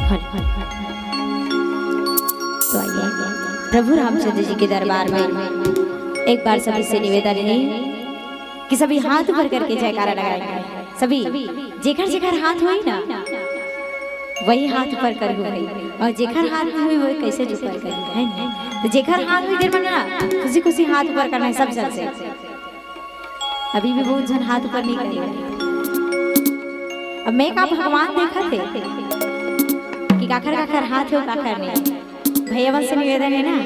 तो आइए प्रभु रामचंद्र जी के दरबार में एक बार सभी से निवेदन है कि सभी हाथ ऊपर करके जयकारा लगाएंगे। सभी जेकर जेकर हाथ होई ना वही हाथ ऊपर कर गई, और जेकर हाथ में हुई वही कैसे ऊपर कर है ना। तो जेकर हाथ में देर बना खुशी खुशी हाथ ऊपर करना है सब जन से। अभी भी बहुत जन हाथ ऊपर नहीं करेंगे। अब मैं का भगवान देखा थे कि काखर काखर हाथ हो काखर नहीं। भैया से निवेदन है ना,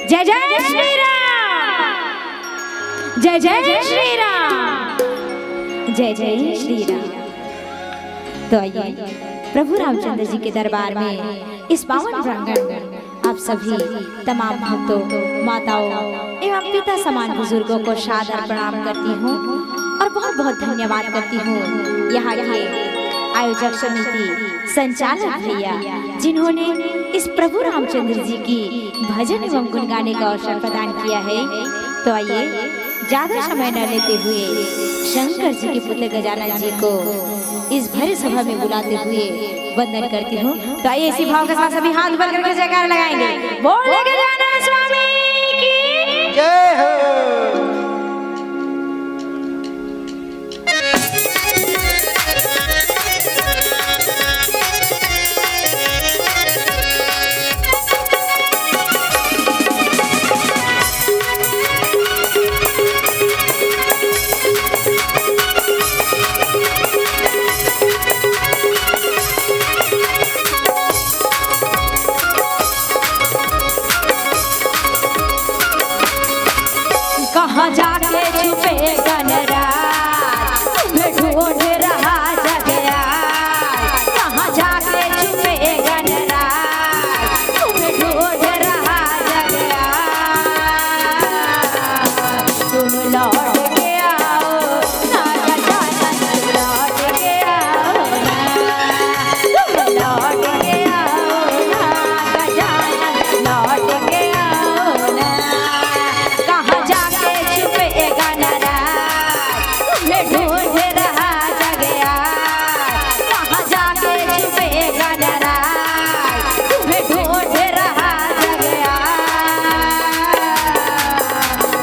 जय जय श्री राम, जय जय श्री राम, जय जय श्री राम। तो आइए प्रभु रामचंद्र जी के दरबार में इस पावन प्रांगण में आप सभी तमाम भक्तों, माताओं एवं पिता समान बुजुर्गों को सादर प्रणाम करती हूँ और बहुत बहुत धन्यवाद करती हूँ यहाँ के आयोजक समिति संचालक भैया जिन्होंने इस प्रभु रामचंद्र जी की भजन एवं गुण गाने का अवसर प्रदान किया है। तो आइए ज्यादा समय न लेते हुए शंकर जी के पुत्र गजानन जी को इस भरे सभा में बुलाते हुए वंदन करती हूँ। तो आइए इसी भाव के साथ सभी हाथ ऊपर करके जयकारा लगाएंगे। बोले गजानन स्वामी की जय हो। कहाँ जाके छुपे गनराज तुम्हें ढूंढ रहा जगराज। कहाँ जाके छुपे गनराज तुम्हें ढूंढ रहा जगराज। तुम लौट के आओ ना गजानन, लौट के आओ ना, तुम लौट के आओ ना गजानन, लौट के आओ ना। कहाँ जाके छुपे गनराज तुम्हें ढूंढ रहा जगराज। कहाँ जाके छुपे गनराज तुम्हें ढूंढ रहा जगराज।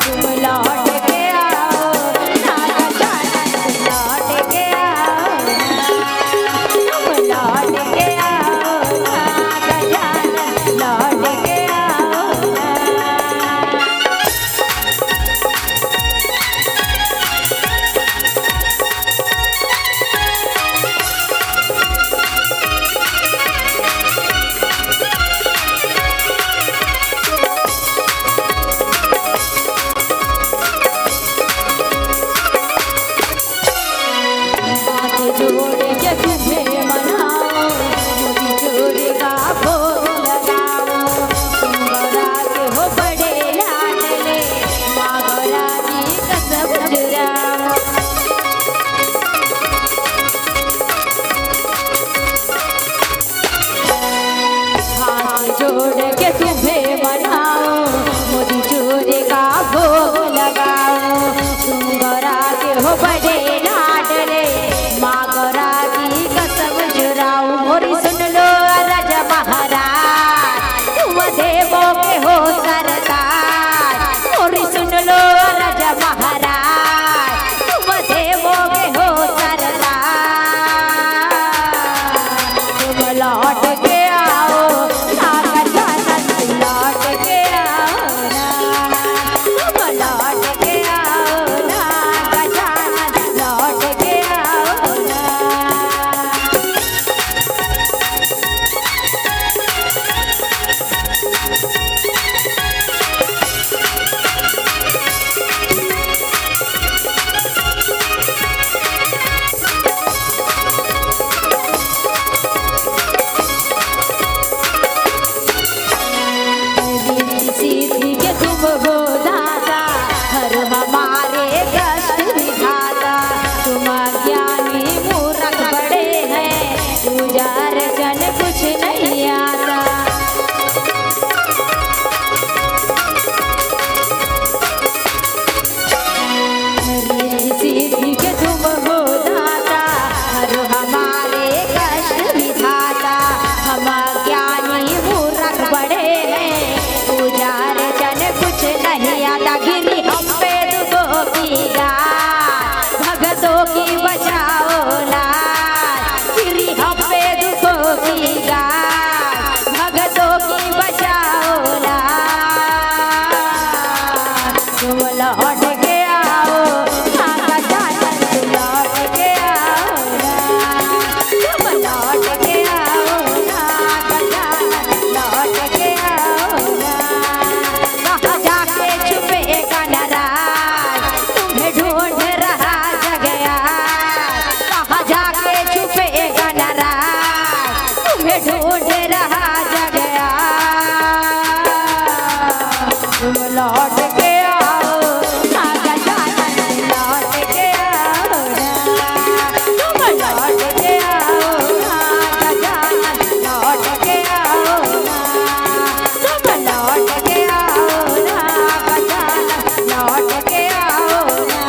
तुम लौट के आओ ना गजानन, लौट के आओ ना, तुम लौट के आओ ना गजानन, लौट के आओ ना। हाथ जोड़ के तुम्हें मनाओ, मोदी चोरी का भोग लगाओ। तुम गौरा के हो बड़े लाडले, माँ गौरा जी का सब जुराओ। हाथ जोड़ के तुम्हें मनाओ, मोदी चोरी का भोग लगाओ। तुम गौरा के हो बड़े लाडले, माँ गौरा की कसम जुराओ। मोरी सुन लो राजा महाराज, तुम देवों के हो सरदार। मोरी सुन लो राजा महाराज, तुम देवों के हो सरदार। तुम लौट के आओ ना गजानन, लौट के आओ ना, तुम लौट के आओ ना गजानन, लौट के आओ ना। की गाज, भगतों की बचाओ लाज। तुम लौट के आओ आका जान, तुम लौट के आओ ना, तुम लौट के आओ ना आका जान, लौट के आओ ना। कहाँ जाके छुपेगा नाराज, तुम्हें ढूंढ रहा जगया। कहाँ जाके छुपेगा नाराज, तुम्हें ढूंढ रहा जगया। तुम लौट के आओ आका जान, लौट के आओ ना, तुम लौट के आओ आका जान, लौट के आओ ना, तुम लौट के आओ ना आका जान, लौट के आओ ना,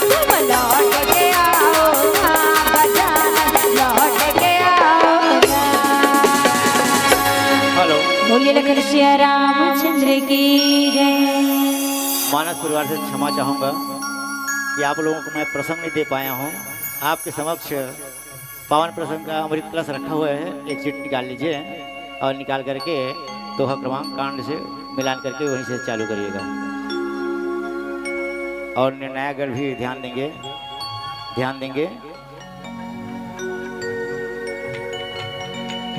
तुम लौट के आओ ना आका जान, लौट के आओ ना। हेलो, बोलिए लखन श्री रामचंद्र की जय। मानस परिवार से क्षमा चाहूँगा कि आप लोगों को मैं प्रसंग नहीं दे पाया हूँ। आपके समक्ष पावन प्रसंग का अमृत कलश रखा हुआ है, एक सीट निकाल लीजिए और निकाल करके दोहा क्रमांक कांड से मिलान करके वहीं से चालू करिएगा। और निर्णायक भी ध्यान देंगे।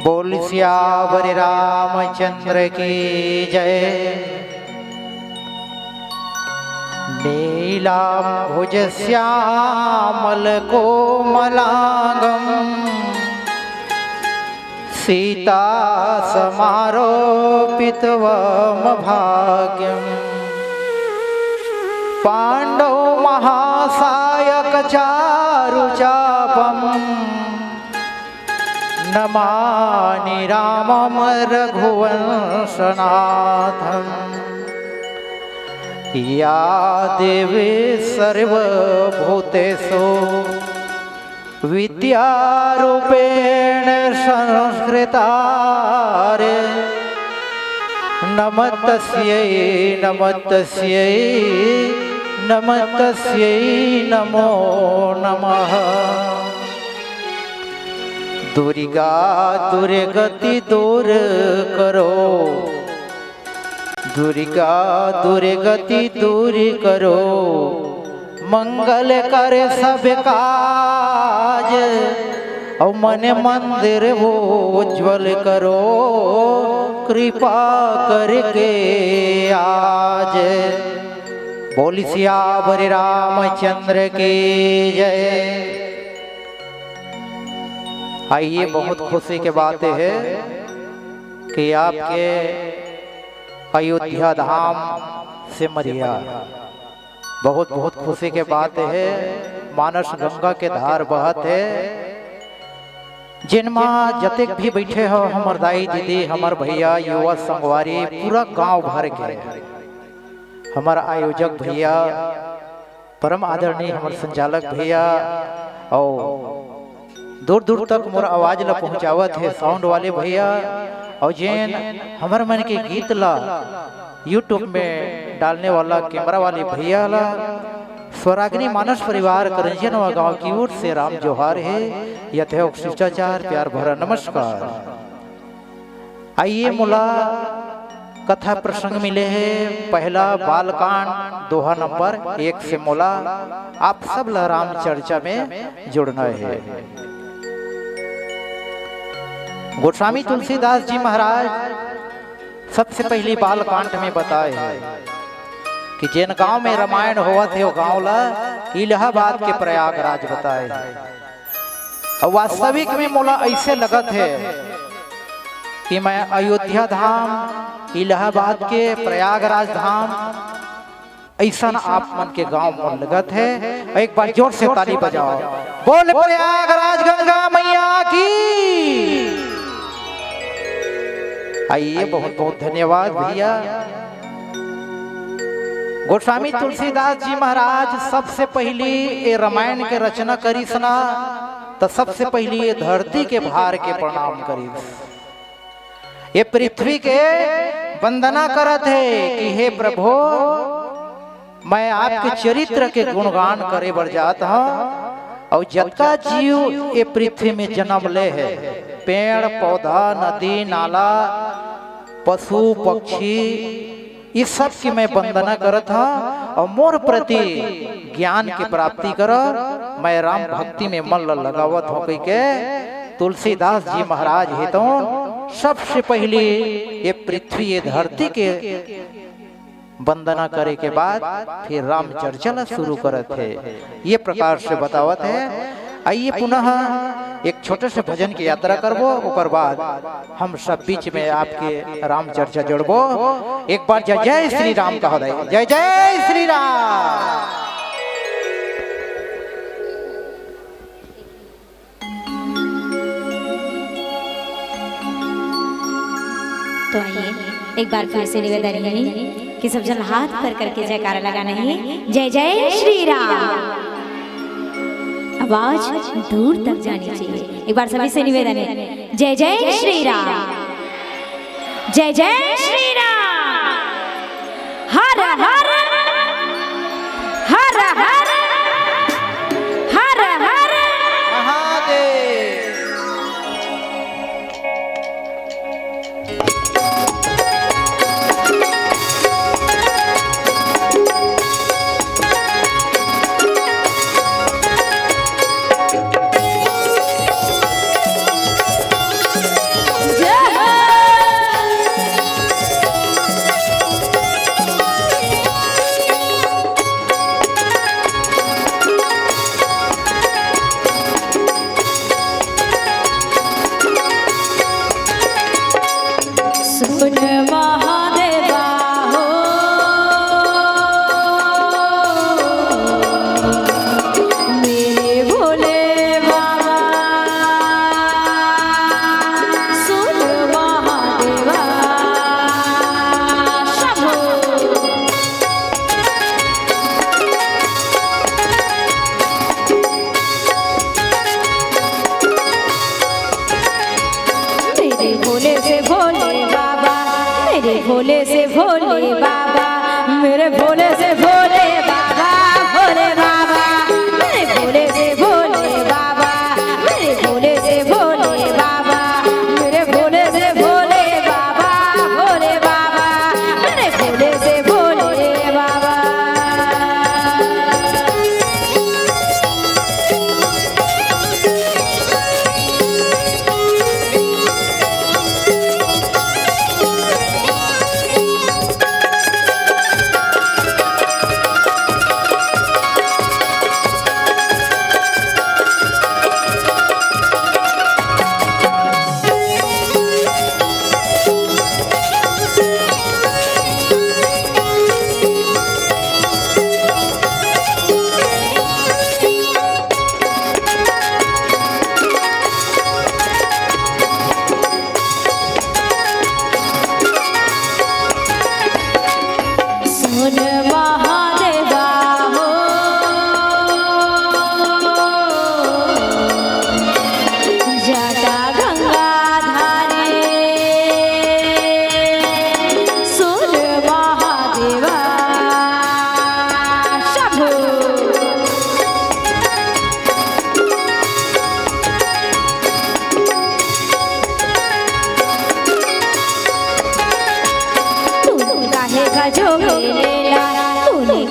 बोल सियावर रामचंद्र की जय। नीलाम्भुज श्यामल कोमलांगम, सीता समारोपितवम भाग्यम। पांडव महासायक चारुचापम, नमामि रामं रघुवंशनाथम्। या देवी सर्वभूतेषु विद्यारूपेण संस्कृता, नमस्तस्यै नमो नमः। दुर्गा दुर्गति दूर करो, दुर्गा दुर्गति दूर करो। मंगल कर सब काज, और मन मंदिर वो उज्ज्वल करो। कृपा करके आज। बोल सियावर रामचंद्र की जय। आइए, बहुत खुशी की बात है कि आपके अयोध्या धाम से मरिया, बहुत बहुत खुशी की बात है। मानस गंगा के धार बहत है। जिन माँ जतक भी बैठे हो, हमार दाई दीदी, हमार भैया, युवा संगवारी, पूरा गांव भर के हमारा आयोजक भैया, परम आदरणीय हमारे संचालक भैया, और दूर दूर तक मोर आवाज ला पहुंचावत है साउंड वाले भैया, और जैन हमारे मन के गीत ला यूट्यूब में डालने वाला कैमरा वाले भैया ला, स्वराग्नि मानस परिवार करंजियनवा गांव की ओर से राम जोहार है। यथोक्त शिष्टाचार प्यार भरा नमस्कार। आइए, मुला कथा प्रसंग मिले हैं। पहला बालकांड दोहा नंबर 1 से मोला आप सब ला राम चर्चा में जुड़ना है। गोस्वामी तुलसीदास जी महाराज सबसे पहली बालकांड में बताए हैं कि जिन गांव में रामायण हुआ थे वो गांव ला इलाहाबाद के प्रयागराज बताए। और वास्तविक में मोला ऐसे लगत है कि मैं अयोध्या धाम, इलाहाबाद के प्रयागराज धाम, ऐसा आप मन के गांव में लगत है। एक बार जोर से ताली बजाओ। बोल प्रयागराज गंगा मैया की। आइए, बहुत बहुत धन्यवाद भैया। गोस्वामी तुलसीदास जी महाराज सबसे पहली ये रामायण के रचना करी सना, तो सबसे पहली ये धरती के भार के प्रणाम करी। ये पृथ्वी के वंदना करत है कि हे प्रभु, मैं आपके चरित्र के गुणगान करे बर जाता हूँ। और जतका जीव ये पृथ्वी में जन्म ले है, पेड़ पौधा नदी नाला पशु पक्षी इस सब की मैं वंदना करत हा और मोर प्रति ज्ञान की प्राप्ति कर मैं राम भक्ति में मन लगावत हो कह के तुलसीदास जी महाराज है तो सबसे पहले ये पृथ्वी ये धरती के वंदना करे के बाद फिर राम चर्चा शुरू करत है। ये प्रकार से बतावत है। आइए पुनः एक छोटे से भजन की यात्रा करबो, ओकर बाद हम सब बीच में आपके राम चर्चा जोड़बो। एक बार जय जय श्री राम कहो दे, जय जय श्री राम। तो आइए एक बार फिर से निवेदन है कि सब जन हाथ पर करके जयकारा लगाना है, जय जय श्री राम। आवाज दूर तक जानी चाहिए। एक बार सभी से निवेदन है, जय जय श्री राम, जय जय श्री राम। हर हर हर हर हर हर महादेव। भोले से भोले बाबा, मेरे भोले से भोले बाबा, भोले बाबा, मेरे भोले से भोले बाबा, मेरे भोले से भोले बाबा, मेरे भोले से भोले बाबा, भोले बाबा, मेरे भोले से भोले बाबा।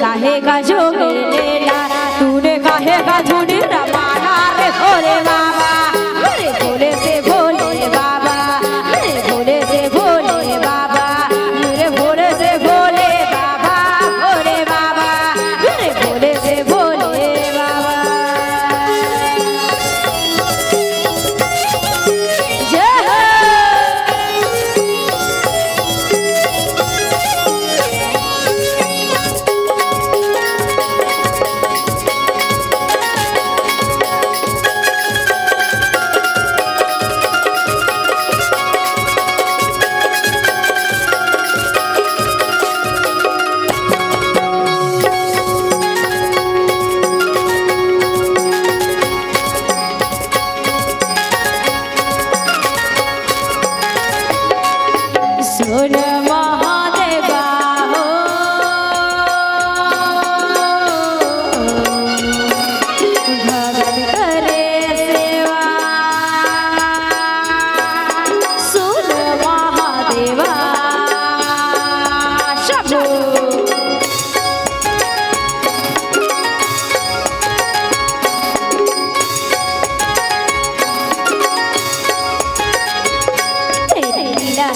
काहे का जोग लेला, तूने काहे का झूठ रमाना रे भोले बाबा, मेरे भोले से भोले बाबा, मेरे भोले से भोले बाबा, मेरे भोले से भोले बाबा, भोले बाबा, मेरे भोले से भोले बाबा। जय हो।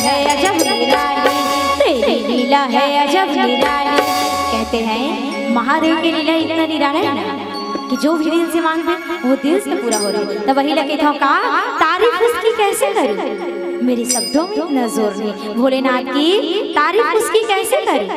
है अजब निराली, तेरी लीला है अजब निराली। कहते हैं महादेव की लीला इतना निराला है ना कि जो भी दिल से मांगते वो दिल से पूरा हो रहा। तब वही लगे था का तारीफ उसकी कैसे करूं, मेरे शब्दों में इतना जोर नहीं। भोलेनाथ की तारीफ उसकी कैसे करूं,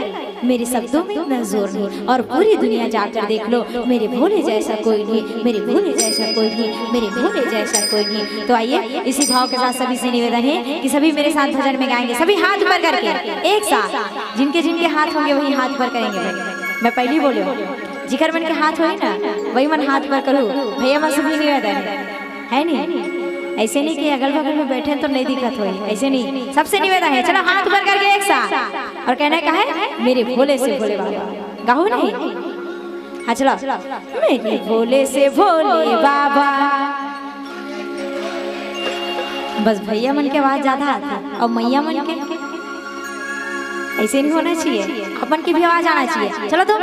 मेरे शब्दों में इतना जोर नहीं। और पूरी दुनिया जाकर देख लो, मेरे भोले जैसा कोई नहीं, मेरे भोले जैसा कोई नहीं, मेरे भोले जैसा कोई नहीं। तो आइए इसी भाव के साथ सभी से निवेदन है कि सभी मेरे साथ भजन में गाएंगे, सभी हाथ ऊपर करके एक साथ। जिनके जिनके हाथ होंगे वही हाथ ऊपर करेंगे। मैं पहले बोले जिकर मन के हाथ होए ना वही मन हाथ पर करूँ भैया। मैं सभी निवेदन है नहीं, ऐसे नहीं कि अगल बगल में बैठे तो नहीं दिक्कत हुई, ऐसे नहीं, सबसे निवेदन है। चलो हाथ ऊपर करके एक साथ और कहना का है मेरे भोले से भोले बाबा। गाओ नहीं, हाँ चलो। मेरे भोले से भोले बाबा। बस भैया मन के आवाज ज्यादा आता और मैया मन के ऐसे नहीं होना चाहिए, अपन की भी आवाज आना चाहिए। चलो तो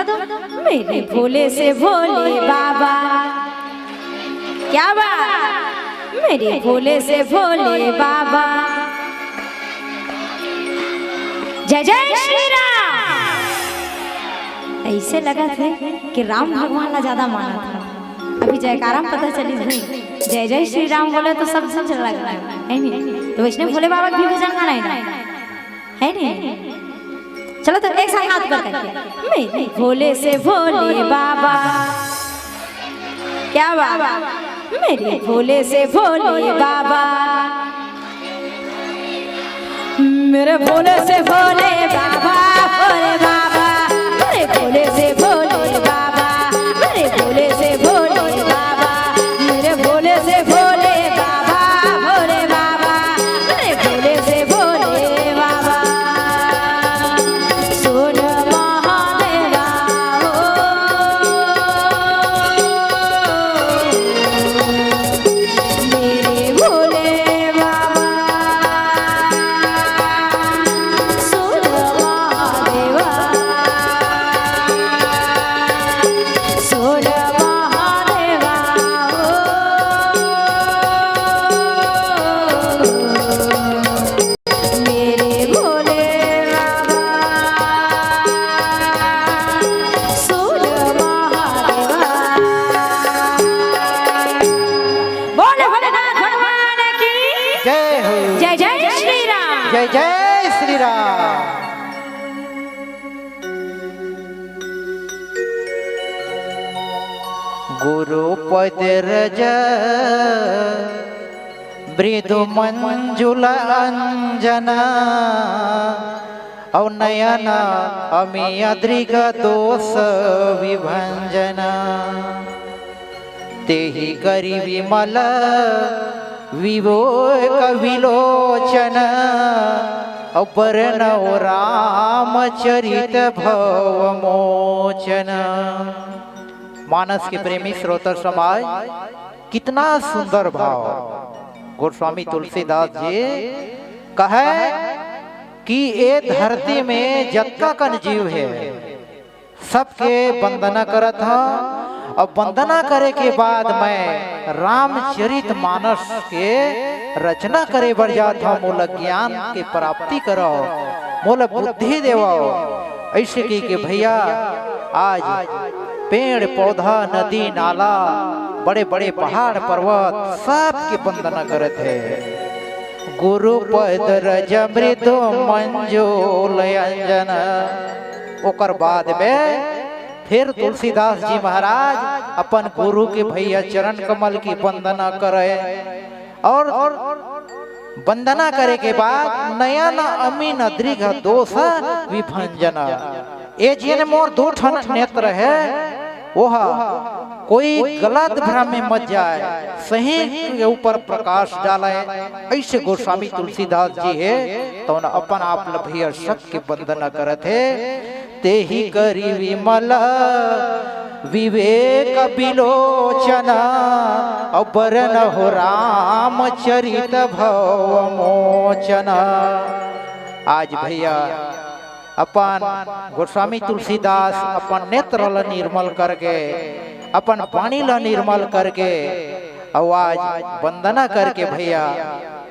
मेरे भोले से भोले बाबा। क्या बात, मेरे भोले से भोले बाबा। जय जय श्री राम। ऐसे लगा था कि राम भगवान का ज्यादा माना था, अभी जयकारा पता चली नहीं। जय जय श्री राम बोले तो सब समझ लग रहा है नहीं। तो वैष्णव भोले बाबा की भजन गाना है नहीं। चलो तो एक साथ हाथ पर करके मेरे भोले से भोले बाबा। क्या बाबा, मेरे भोले से भोले बाबा। मेरे भोले से भोले बाबा, भोले बाबा। मेरे भोले से भोले बाबा, मेरे भोले से भोले बाबा। मेरे भोले से भोले बाबा, भोले बाबा। मेरे भोले से भोले बाबा। सुन महादेवा मेरे भोले बाबा। सुन महादेवा, सुन महादेवा। मेरे भोले बाबा। सुन महादेवा। बोले भोलेनाथ भगवान की जय हो। जय जय श्री राम। जय जय श्री राम। गुरु पद रज मृदु मंजुल अंजना औ नयन अमी अद्रिग दोष विभंजना। तेहि करि विमल विवेक विलोचन अपर्ण रामचरित भवमोचन। मानस के प्रेमी श्रोता समाज, कितना सुंदर भाव गोस्वामी तुलसीदास जी कहे कि ये धरती में जत्का कन जीव है सबके वंदना करत हूँ। और वंदना करे के बाद मैं रामचरित मानस के रचना करे बर जात हूँ। मोला ज्ञान के प्राप्ति करो, मोला बुद्धि देवो। ऐसे की के भैया आज पेड़ पौधा नदी नाला बड़े बड़े पहाड़ पर्वत सबके वंदना करत है। गुरु पद रज मृदु मंजुल अंजन। ओकर बाद में फिर तुलसीदास जी महाराज अपन गुरु के भैया चरण कमल की वंदना करे। और वंदना करे के बाद नयन अमीन दृघ दोष विभंजना। ये जिन मोर दो ठन नेत्र है वह कोई गलत भ्रम में मत जाए, सही के ऊपर प्रकाश डाले। ऐसे गोस्वामी तुलसीदास जी है तो अपन आप भैया सबके वंदना करत है। तेहि करि विमल विवेक विलोचन अबरन हो रामचरित भवमोचन। आज भैया अपन गोस्वामी तुलसीदास अपन नेत्र ल निर्मल करके अपन पानी ल निर्मल करके आवाज वंदना करके भैया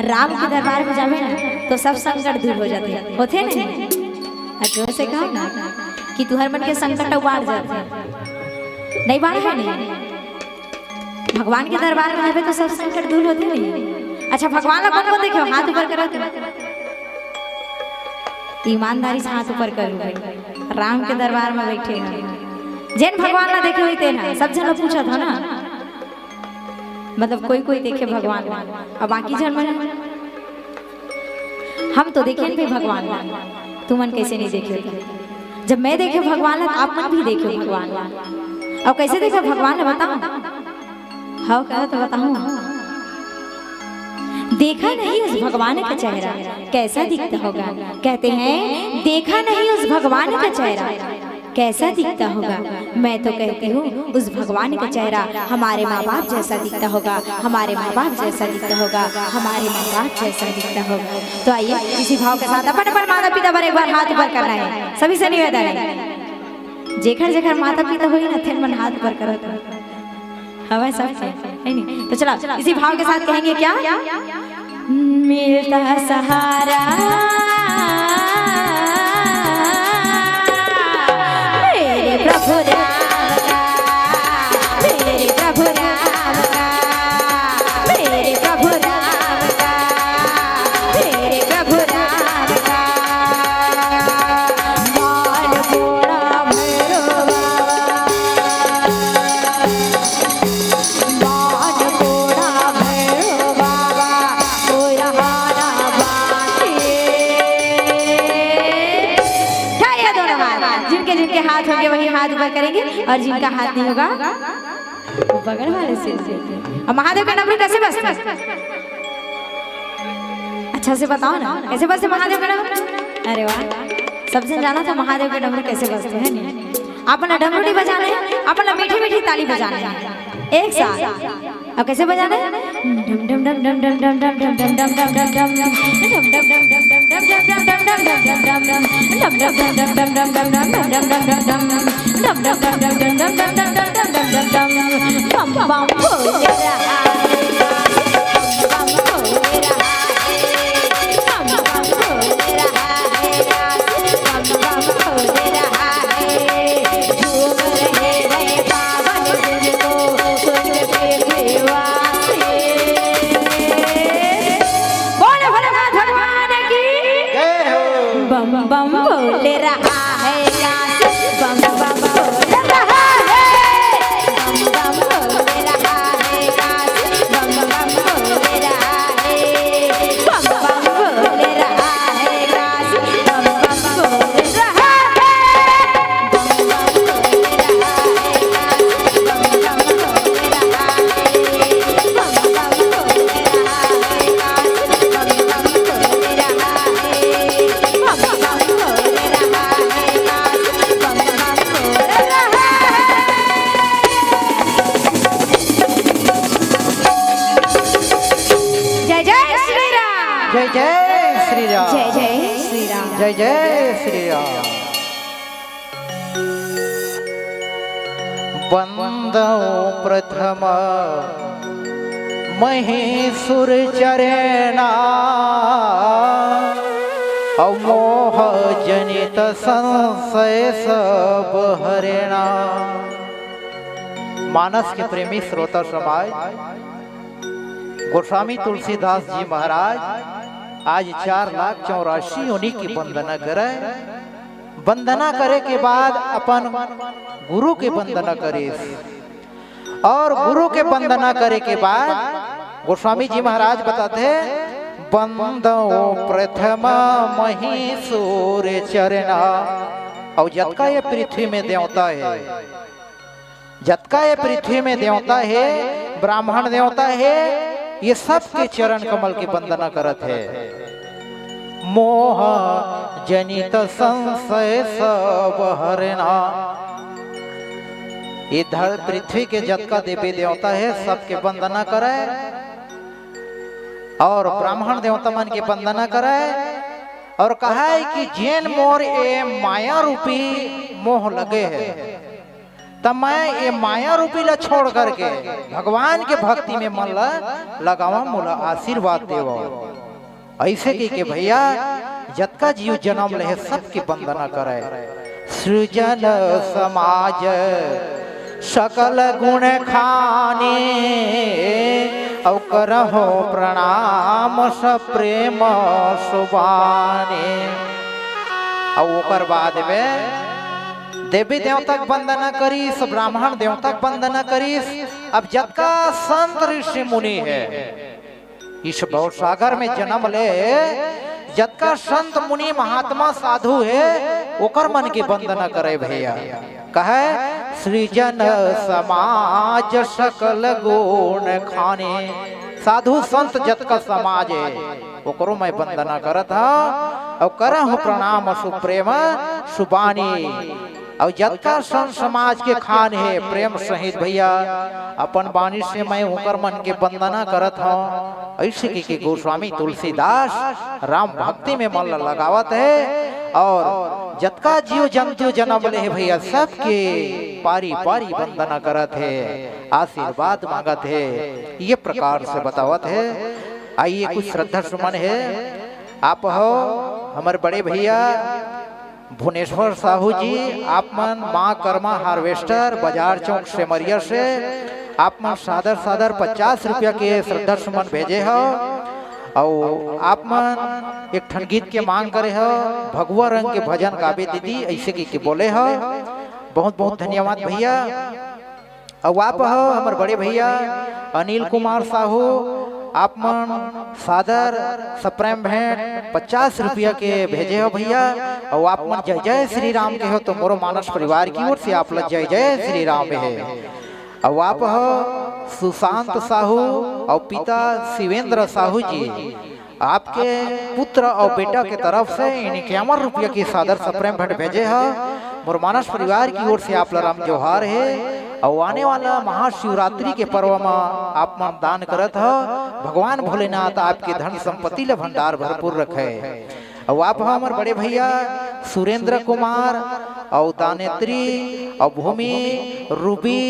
राम के दरबार में जावे ना तो सब संकट दूर हो जाते हैं, होते नहीं। जो से कहा ना कि तुहर मन के संकट उबार जाते, नहीं बाढ़ है नहीं। भगवान के दरबार में जावे तो सब संकट दूर होते नहीं। अच्छा भगवान का कौन कौन देखो, हाथ ऊपर करो, ईमानदारी से हाथ ऊपर करो। राम के दरबार में बैठे हैं, जैन भगवान ना देखे हुए थे ना, सब जन पूछा था ना, मतलब कोई कोई देखे भगवान और बाकी जन मन हम तो देखे भी भगवान, तुम मन कैसे नहीं देखे थे? जब मैं देखे भगवान आप मन भी देखे भगवान, और कैसे देखे भगवान ने बताओ, हाँ क्या तो बताऊं। देखा नहीं उस भगवान का चेहरा कैसा दिखता होगा, कहते हैं देखा नहीं उस भगवान का चेहरा कैसा दिखता होगा। मैं तो कहती हूँ उस भगवान का चेहरा हमारे माँ बाप जैसा दिखता होगा, हमारे माँ बाप जैसा दिखता होगा, हमारे माँ बाप जैसा दिखता होगा। तो आइए इसी भाव के साथ अपन अपन माता पिता पर एक बार हाथ ऊपर करना है, सभी से निवेदन है। जेखर जेखर माता पिता हुई ना थे मन हाथ ऊपर करो, हवा सब है नहीं। तो चलो इसी भाव के साथ कहेंगे क्या, मिलता सहारा मेरे प्रभु राम का, मेरे प्रभु राम का, मेरे प्रभु राम का, मेरे प्रभु राम का। बाल घोड़ा भैरव जिनके हाथ होंगे वही हाथ ऊपर करेंगे, और जिनका हाथ नहीं होगा वो बगल वाले से। अब महादेव का डमरू कैसे बजता है, अच्छा से बताओ ना कैसे बजते महादेव का डमरू। अरे वाह, सबसे जाना था महादेव का डमरू कैसे बजते हैं नहीं। अपना डमरू बजाना है, अपना मीठी मीठी ताली बजाना है एक साथ। अब कैसे बजाना है, डम डम डम डम डम डम डम डम डम डम डम डम डम डम डम डम बम बम बोल रहा है, बम बम बोल रहा है, बम बम बोल रहा है, बम बम बोल रहा है, बम बम बोल रहा है, बम बम बोल रहा है, बम बम बोल रहा है, बम बम बोल रहा है, बम बम बोल रहा है, बम बम बोल रहा जय जय श्री राम, जय जय श्री राम, जय जय श्री राम। बंदो प्रथम महेशुर चरेणा, अमोह जनित संशय सब हरेणा। मानस के प्रेमी श्रोता समाज, गोस्वामी तुलसीदास जी महाराज आज 4,84,000 उन्हीं की वंदना करे। वंदना करे के बाद अपन गुरु के वंदना करे, और गुरु के वंदना करे के बाद गोस्वामी जी महाराज बताते हैं, बंदो प्रथम महेशुर चरणा। और जतका ये पृथ्वी में देवता है, जतका ये पृथ्वी में देवता है, ब्राह्मण देवता है, ये सब के चरण कमल की वंदना करत है। मोह जनित संशय सब हरेना। इधर पृथ्वी के जतका देवी देवता है सबके वंदना करे, और ब्राह्मण देवता मन की वंदना करे, और कहा है कि जैन मोर ए माया रूपी मोह लगे है, तब मैं ये माया रूपी ला छोड़ करके भगवान के भक्ति में मन लगावा, मोला आशीर्वाद देवा। ऐसे की के भैया जतका जीव जन्म ले सबके वंदना करे। सृजन समाज सकल गुण खाने, औ करहो प्रणाम सप्रेम सुबाने। और ओकर बाद में देवी देवता के वंदना करीस, ब्राह्मण देवता के वंदना करीस। अब जतका संत ऋषि मुनि है इस भव सागर में जन्म ले, जतका संत मुनि महात्मा साधु है ओकर मन की वंदना करे भैया। कहे सृजन समाज सकल गुण खाने, साधु संत जतका समाज है ओकरो मैं वंदना करत हूँ और करहु प्रणाम सुप्रेम सुबानी। और जतका संत समाज के खान है प्रेम सहित भैया अपन बाणी से मैं ओकर मन के वंदना करत हूँ। ऐसे की गोस्वामी तुलसीदास राम भक्ति में मन लगावत है और जतका जीव जंतु जन्म ले भैया सबके पारी पारी वंदना करत है, आशीर्वाद मांगत है। ये प्रकार से बतावत है। आइए कुछ श्रद्धा सुमन है। आप हो हमारे बड़े भैया भुवनेश्वर साहू जी, आप मन माँ कर्मा हार्वेस्टर बाजार चौक सेमरिया से आप मन सादर सादर 50 रुपया के श्रद्धा सुमन भेजे हो। और आप मन एक ठन गीत के मांग करे हो, भगवा रंग के भजन गावे दीदी ऐसे की बोले हो। बहुत बहुत धन्यवाद भैया। और आप हो हमारे बड़े भैया अनिल कुमार साहू, आप मन सादर सप्रेम भेंट 50 रुपया के भेजे हो भैया। और आप मन जय जय श्री राम के हो तो मोरो मानस परिवार की ओर से आप लोग जय जय श्री राम है। और आप हो सुशांत साहू और पिता शिवेंद्र साहू जी, आपके पुत्र और बेटा के तरफ से 51 रुपया की सादर सप्रेम भेंट भेजे हो। मोर मानस परिवार की ओर से आप राम जोहार है। और आने वाला महाशिवरात्रि के पर्व में आप मन दान करत हो। भगवान भोलेनाथ आपके धन संपत्ति ले भंडार भरपूर रखे। और आप हमारे बड़े भैया सुरेंद्र कुमार और दानेत्री और भूमि रूबी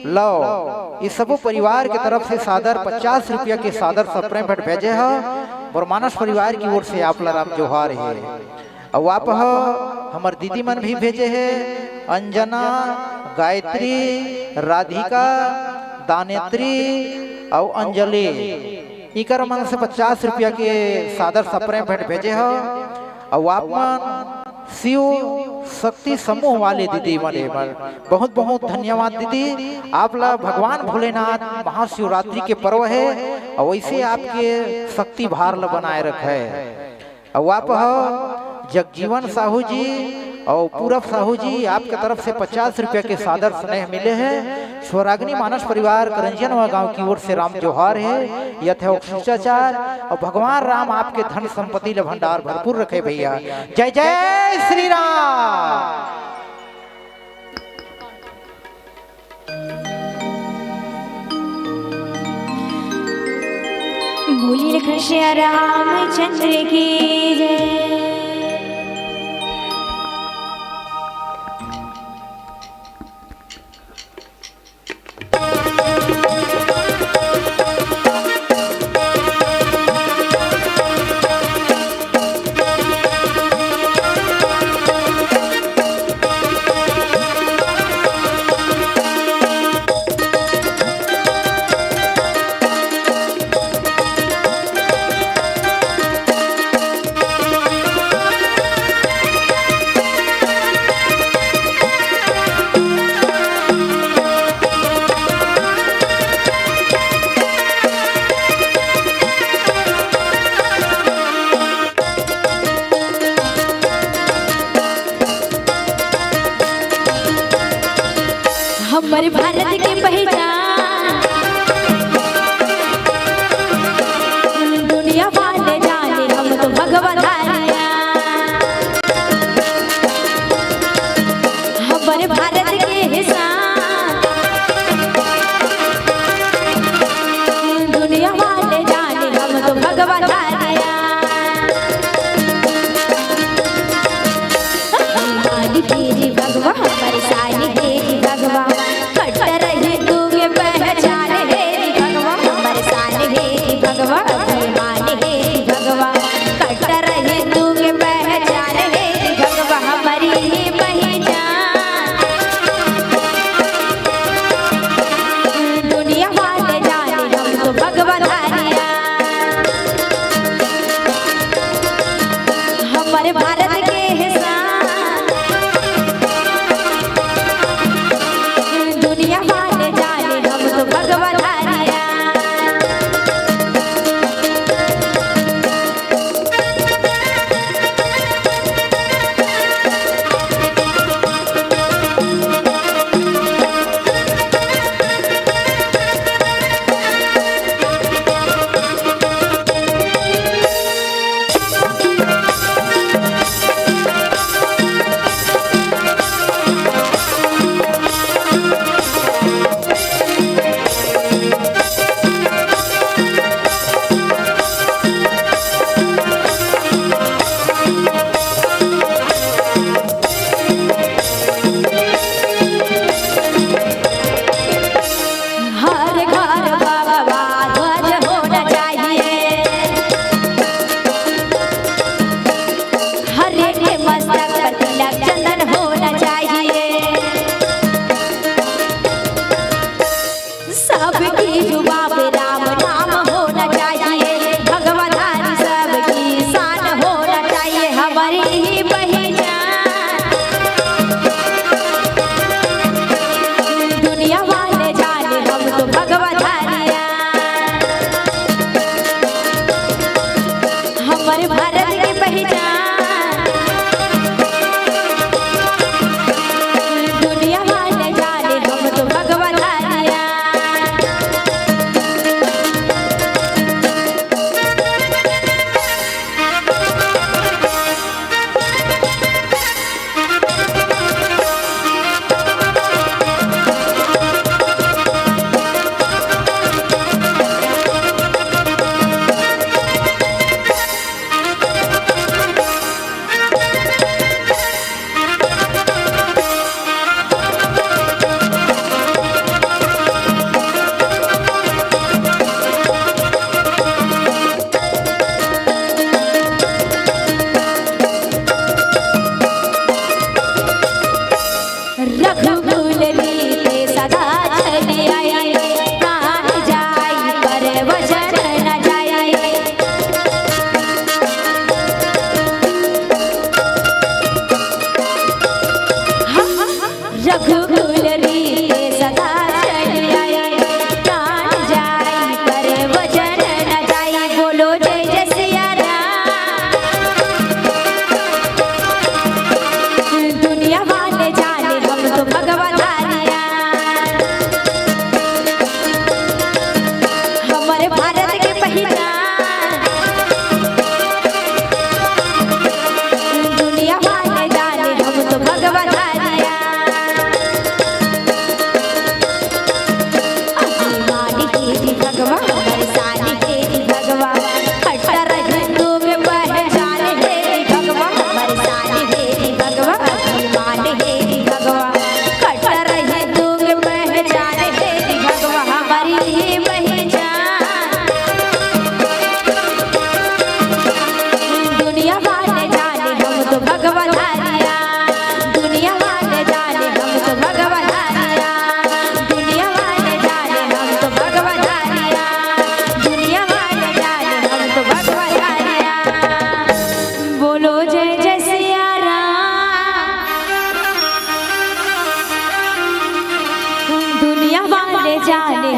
लव, इस सब परिवार के तरफ से सादर 50 रुपया के सादर सप्रेम भेंट भेजे हो। और मानस परिवार की ओर से आप राम जोहार है। और आप हो हमारे दीदी मन भी भेजे है, अंजना, गायत्री, राधिका, दानेत्री और अंजलि, इकर मन से 50 रुपया के सादर सप्रेम भेंट भेजे हो। और आप मन शिव शक्ति समूह वाले दीदी मने बहुत बहुत धन्यवाद दीदी। आप ला भगवान भोलेनाथ महाशिवरात्रि के पर्व है और वैसे आपके शक्ति भार ला बनाए रखे। और आप हो जगजीवन साहू जी और पूरब साहू जी, आपके तरफ से 50 रुपया के सादर स्नेह मिले हैं। स्वराग्नि मानस परिवार करंजियनवा गांव की ओर से राम जोहार है। यथोक्त शिष्टाचार और भगवान राम आपके धन संपत्ति ले भंडार भरपूर रखे भैया। जय जय श्री राम। बोलिए कृष्ण रामचंद्र की जय। हमारे भारत की पहचान दुनिया वाले जाने, हम तो भगवधारिया। हमारे भारत के हिसाब दुनिया वाले जाने, हम तो भगवधारिया। तेरी भगवा हमारी साली तेरी भगवा। भगवा अभिमान हे भगवा कट्टर हिंदू के पहचान हे भगवा हमारी ही पहचान दुनिया वाले जाने हम तो भगवा धारिया हमारे भारत के हिस्सा दुनिया वाले जाने हम तो भगवा धारिया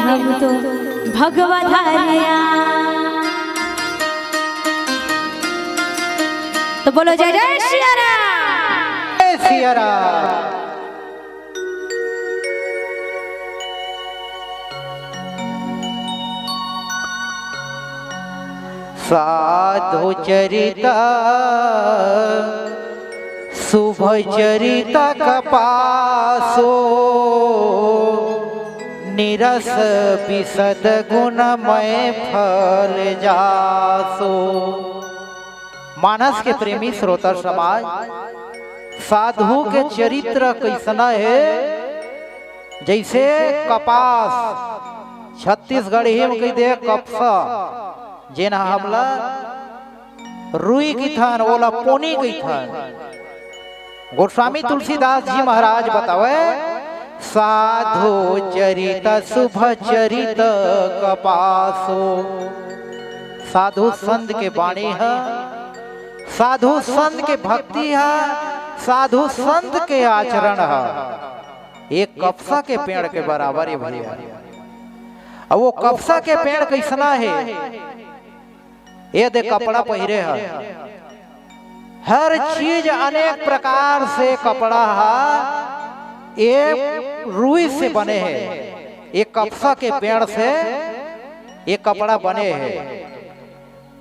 हम तो भगवा धारिया। तो बोलो जय जय सिया राम। जय सिया राम। साधु चरिता शुभ चरिता कपासो निरस विशद गुणमय फल जासो। मानस के प्रेमी श्रोता समाज, साधु के चरित्र कैसना है जैसे कपास, छत्तीसगढ़ी में कह दे कपसा, जेना हमला रुई की थन ओला पोनी की थन। गोस्वामी तुलसीदास जी महाराज बतावे साधु चरित शुभ चरित कपासो। साधु संत के वाणी है, साधु संत के भक्ति है, साधु संत के आचरण है। एक कपसा के पेड़ के बराबर है भैया। अब वो कपसा के पेड़ कैसना है? ये दे कपड़ा पहिरे है, हर चीज अनेक प्रकार से कपड़ा है, ये रुई से बने हैं। एक कपसा के पेड़ से एक कपड़ा बने हैं।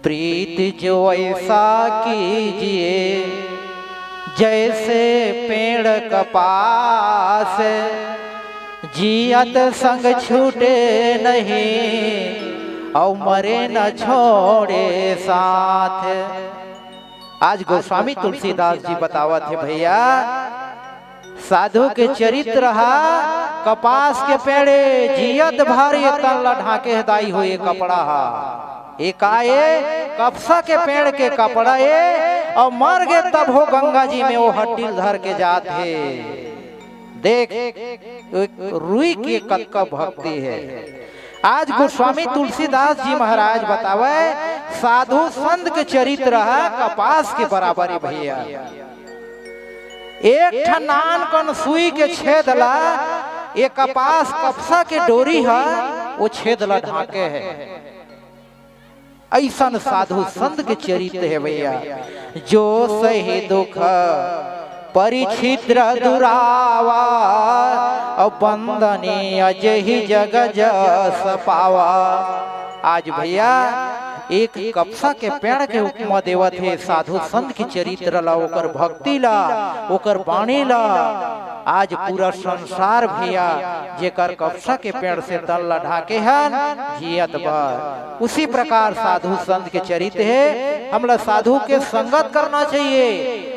प्रीत जो ऐसा कीजिए जैसे पेड़ कपास, जियत संग छूटे नहीं और मरे न छोड़े साथ। आज गोस्वामी तुलसीदास जी बतावत है भैया, साधु के चरित्र हा कपास के पेड़े, जियत भारी तन ढाके दाई हुए कपड़ा हा। एक आए कपसा के पेड़ के कपड़ा ये, और मर गए तब हो गंगा जी में वो हट्टिल धर के जाते। देख रुई की कक्का भक्ति है। आज गोस्वामी तुलसीदास जी महाराज बतावे साधु संत के चरित्र है कपास के बराबर है भैया। एक ठनान कन सुई के छेदला, ये कपास कपसा के डोरी है, वो छेदला ढाके है। ऐसा साधु संत के चरित्र है भैया। जो सही दुख परिछिद्र दुरावा, और बंदनी अजहि जग जस पावा। आज भैया एक कपसा के पेड़ के उपमा देवत है साधु संत की चरित्र ला, ओकर भक्ति ला, ओकर वाणी ला। आज पूरा संसार भैया जेकर कपसा के पेड़ से तन ला ढाके हन जियत बा। उसी प्रकार साधु संत के चरित्र है। हमला साधु के संगत करना चाहिए,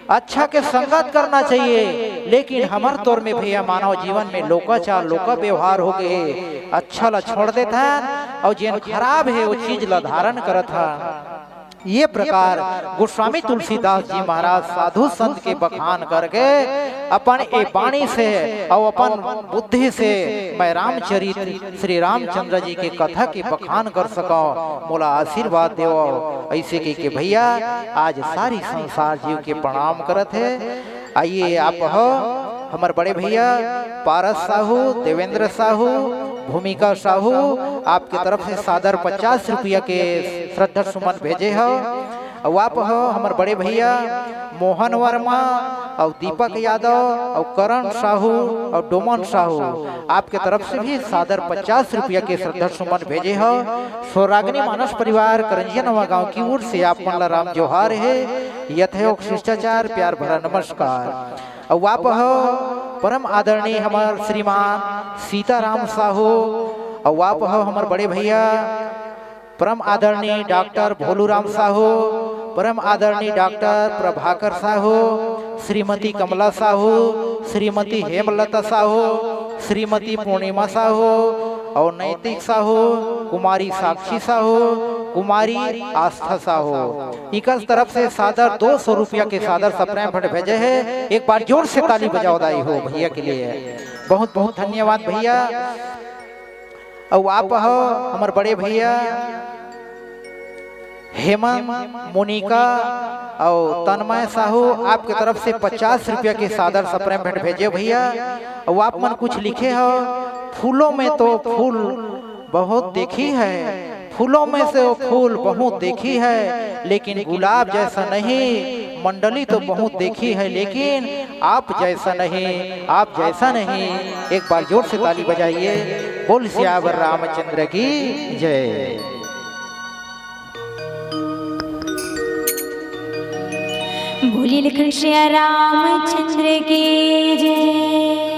अच्छा के संगत करना चाहिए। लेकिन हमार तौर में भैया मानव जीवन में लोकाचार लोका व्यवहार हो गए, अच्छा ला छोड़ देता है और जिन खराब है वो चीज ला धारण करत है। ये प्रकार गोस्वामी तुलसीदास जी महाराज साधु संत के बखान करके अपन ए वाणी से और अपन बुद्धि से मैं रामचरित्र श्री रामचंद्र जी के कथा के बखान कर सको। मोला आशीर्वाद देव। ऐसे के भैया आज सारी संसार जीव के प्रणाम करत है। आइए आप हो हमारे बड़े भैया पारस साहू, देवेंद्र साहू, भूमिका साहू आपके तरफ से सादर 50 रुपया के श्रद्धा सुमन भेजे हो। और आप हो हमारे बड़े भैया मोहन वर्मा और दीपक यादव और करण साहू और डोमन साहू आपके तरफ से भी सादर 50 रुपया के श्रद्धा सुमन भेजे हो। सौराग्नी मानस परिवार करंजिया नवा गांव की ओर से आप मन राम जोहार है। यथोक्त शिष्टाचार प्यार भरा नमस्कार। और आप हो परम आदरणीय हमारे श्रीमान सीताराम साहू। और आप हो हमारे बड़े भैया परम आदरणीय डॉक्टर भोलूराम साहू, परम आदरणीय डॉक्टर प्रभाकर साहू, श्रीमती कमला साहू, श्रीमती हेमलता साहू, श्रीमती पूर्णिमा साहू और नैतिक साहू, कुमारी साक्षी साहू, कुमारी आस्था साहू। इस तरफ से सादर 200 रुपया के सादर सप्रेम भट्ट भेजे है। एक बार जोर से ताली बजाओ दाई हो भैया के लिए। बहुत बहुत धन्यवाद भैया। और आप हो हमारे बड़े भैया हेमंत, मोनिका और तन्मय साहू आपके तरफ से 50 रुपया के सादर सप्रेम भेंट भेजे भैया। और आप मन कुछ लिखे हो, फूलों में तो फूल बहुत देखी है, फूलों में से वो फूल बहुत देखी है, लेकिन गुलाब जैसा नहीं। मंडली तो बहुत देखी है लेकिन आप जैसा नहीं, आप जैसा नहीं। एक बार जोर से ताली बजाइए। बोल सियावर रामचंद्र की जय। बोलिए लखन श्री रामचंद्र की जय।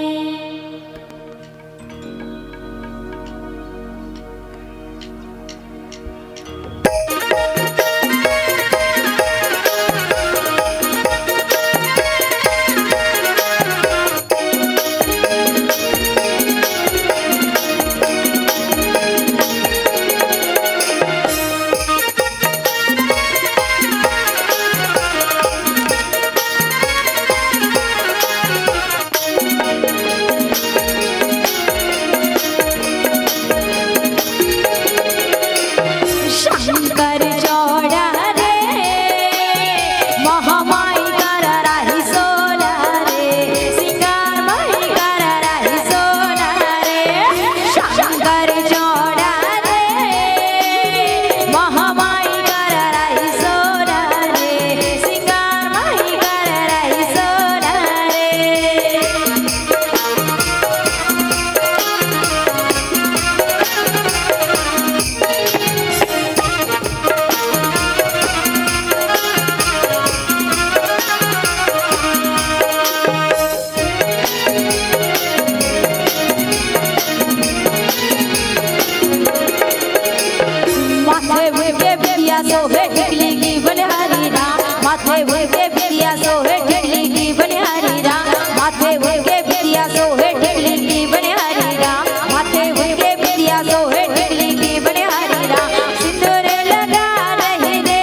माथे के बिटिया सोहे टिकली की बलिहारी राम, माथे के बिटिया सोहे टिकली की बलिहारी राम, माथे के बिटिया सोहे टिकली की बलिहारी राम, माथे के बिटिया सोहे टिकली की बलिहारी राम। सिंदूर लगा रही रे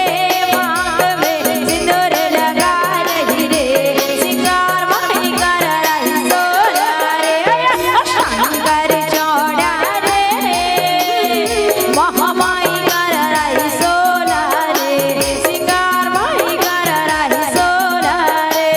मांग में, सिंदूर लगा रही रे, सिंगार माई कर रही सोना रे, शंकर चौड़ा रे, महामाई कर रही सोना रे, सिंगार माई कर रही सोना रे।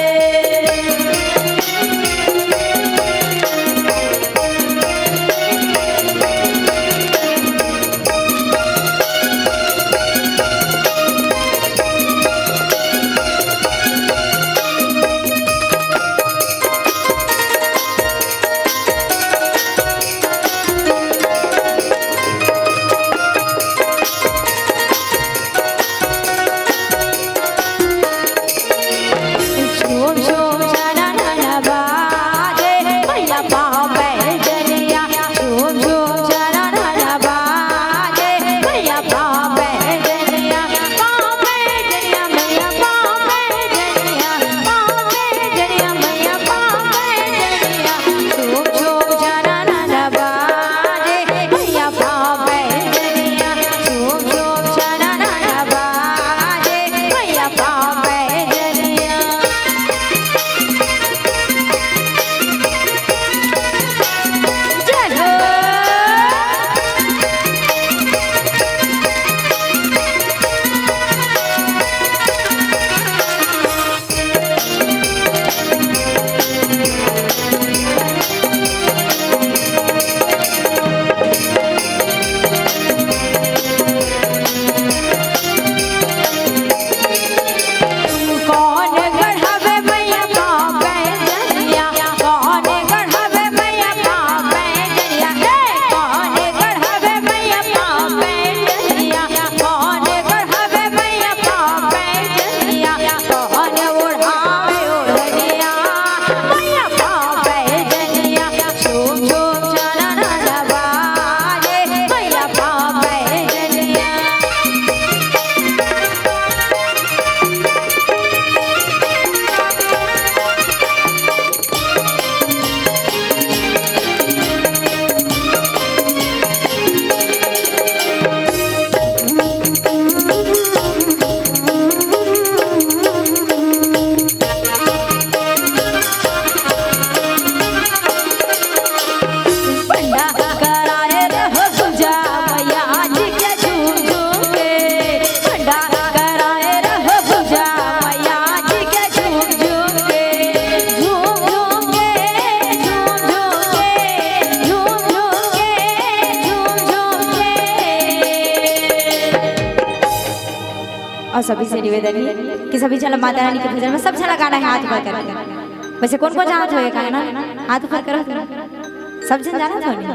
झूम झूम जाना नाना बाजे भैया पाँव बैजनिया, झूम झूम जाना नाना बाजे भैया पाँव बैजनिया, पाँव बैजनिया भैया पाँव बैजनिया, पाँव बैजनिया भैया पाँव बैजनिया, झूम झूम जाना नाना बाजे भैया पाँव बैजनिया, झूम झूम जाना नाना बाजे भैया पाँव बैजनिया। चलो कौन गढ़वे मैया पाँव बैजनिया, कौन गढ़वे मैया पाँव बैजनिया, कौन गढ़वे मैया पाँव बैजनिया, कौन गढ़वे मैया पाँव बैजनिया, कौन ओढ़ावे ओढ़निया मैया पाँव बैजनिया, झूम झूम जाना नाना बाजे मैया पाँव बैजनिया। पंडा कराए रहो पूजा मैया जी के झूम झूम के, पंडा कराए रहो पूजा मैया जी के झूम झूम के, झूम झूम के, झूम झूम के, झूम झूम के, झूम झूम के। और सभी से निवेदन है कि सभी चलो माता रानी के भजन में सब चला गाना है हाथ ऊपर करके। वैसे कौन कौन जानत होए गाना हाथ ऊपर करो, सब जन जाना था नहीं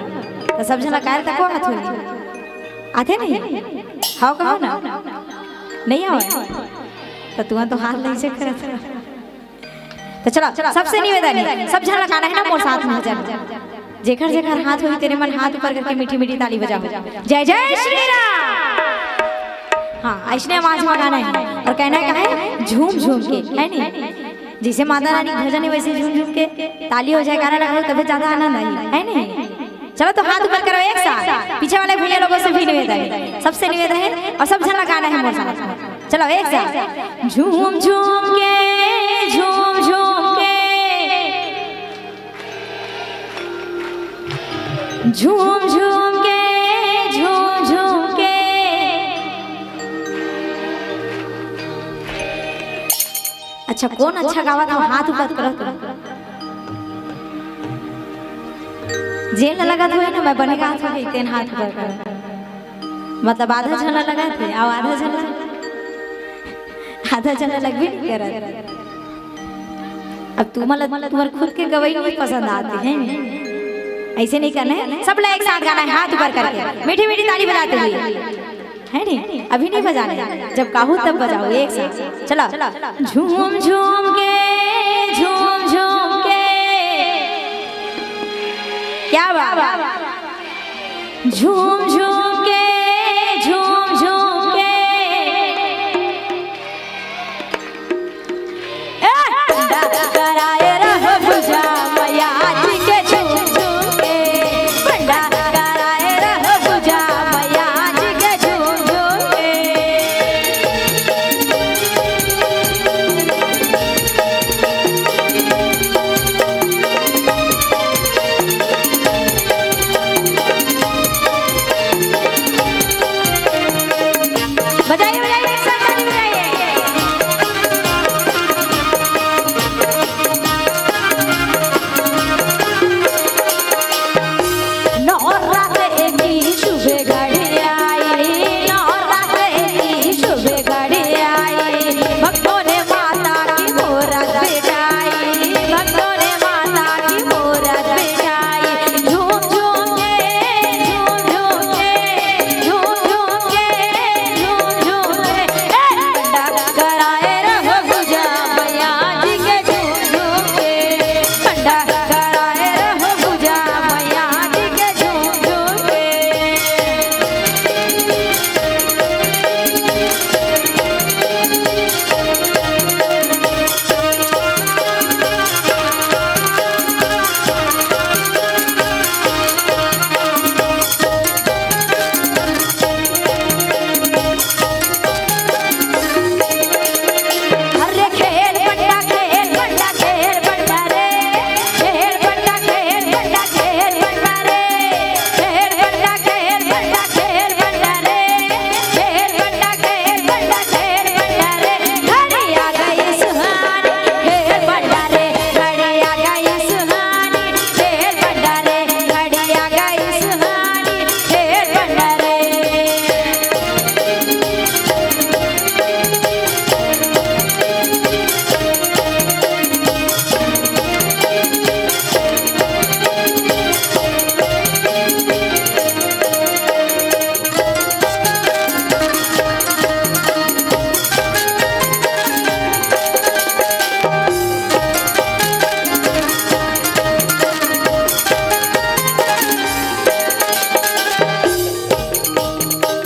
तो सब जना कायर तक हाथ होई आते नहीं हाउ कहो ना नहीं आओ तो तू तो हाथ नहीं से करत। तो चलो सबसे निवेदन है सब जना गाना है ना मोर साथ में भजन, जेकर जेकर हाथ होई तेरे मन हाथ ऊपर करके मीठी मीठी ताली बजाओ, जय जय श्री राम। हाँ ऐसने आवाज में गाना है और कहना है झूम झूम के, है नहीं जैसे माता रानी भजन है वैसे झूम झूम के ताली हो जाए गाना लगाओ तभी ज्यादा आनंद आई, है नहीं। चलो तो हाथ ऊपर करो एक साथ, पीछे वाले भैया लोगों से भी निवेदन है, सबसे निवेदन है और सब जना गाना है मोर साथ। चलो एक साथ झूम झूम के, झूम झूम के, झूम झूम के, झूम झूम के। अच्छा कौन अच्छा गावा था हाथ ऊपर करो तो जेल लगा था ना मैं बनेगा हाथ में तेन हाथ ऊपर करो, मतलब आधा झला लगा थे और आधा झला लग भी नहीं कर। अब तुम्हारे खुद के गवाही नहीं पसंद आते हैं, ऐसे नहीं करना है, सब लोग एक साथ गाना है हाथ ऊपर करके मीठी मीठी ताली बजाते हुए, है नहीं अभी नहीं बजाने, जब काहू तब बजाओ एक साथ। चलो झूम झूम के, झूम झूम के, क्या बात, झूम झूम के, झूम झूम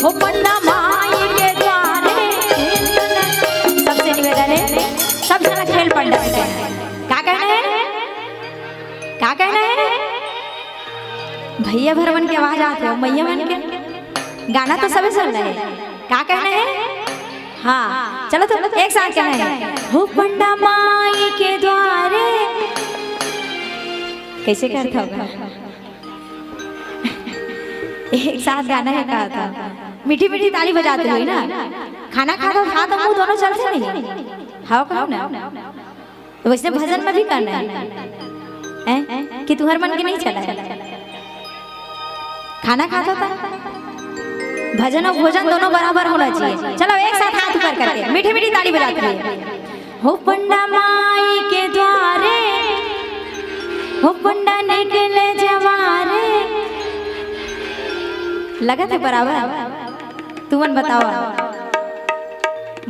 हो पन्ना माई के द्वारे। सबसे निवेदन है, सब जना खेल पंडा क्या कहना है, क्या कहना है? भैया भरवन की आवाज आते हो, मैया बन के गाना तो सभी सुन रहे हैं, क्या कहना है? हाँ चलो तो एक साथ कहना है, हो पंडा माई के द्वारे। कैसे करता होगा? एक साथ गाना है, कहा था मीठी मीठी ताली बजाते हुए ना, खाना खा दो हाथ और मुंह दोनों चलते नहीं, हाँ कहो ना। तो वैसे भजन में भी करना है कि तुम्हारे मन के नहीं चला है। खाना खाता था, भजन और भोजन दोनों बराबर होना चाहिए। चलो एक साथ हाथ ऊपर करके मीठी मीठी ताली बजाते हुए, हो पंडा माई के द्वारे, हो पंडा निकले जवारे। लगा थे बराबर? तुमन बताओ,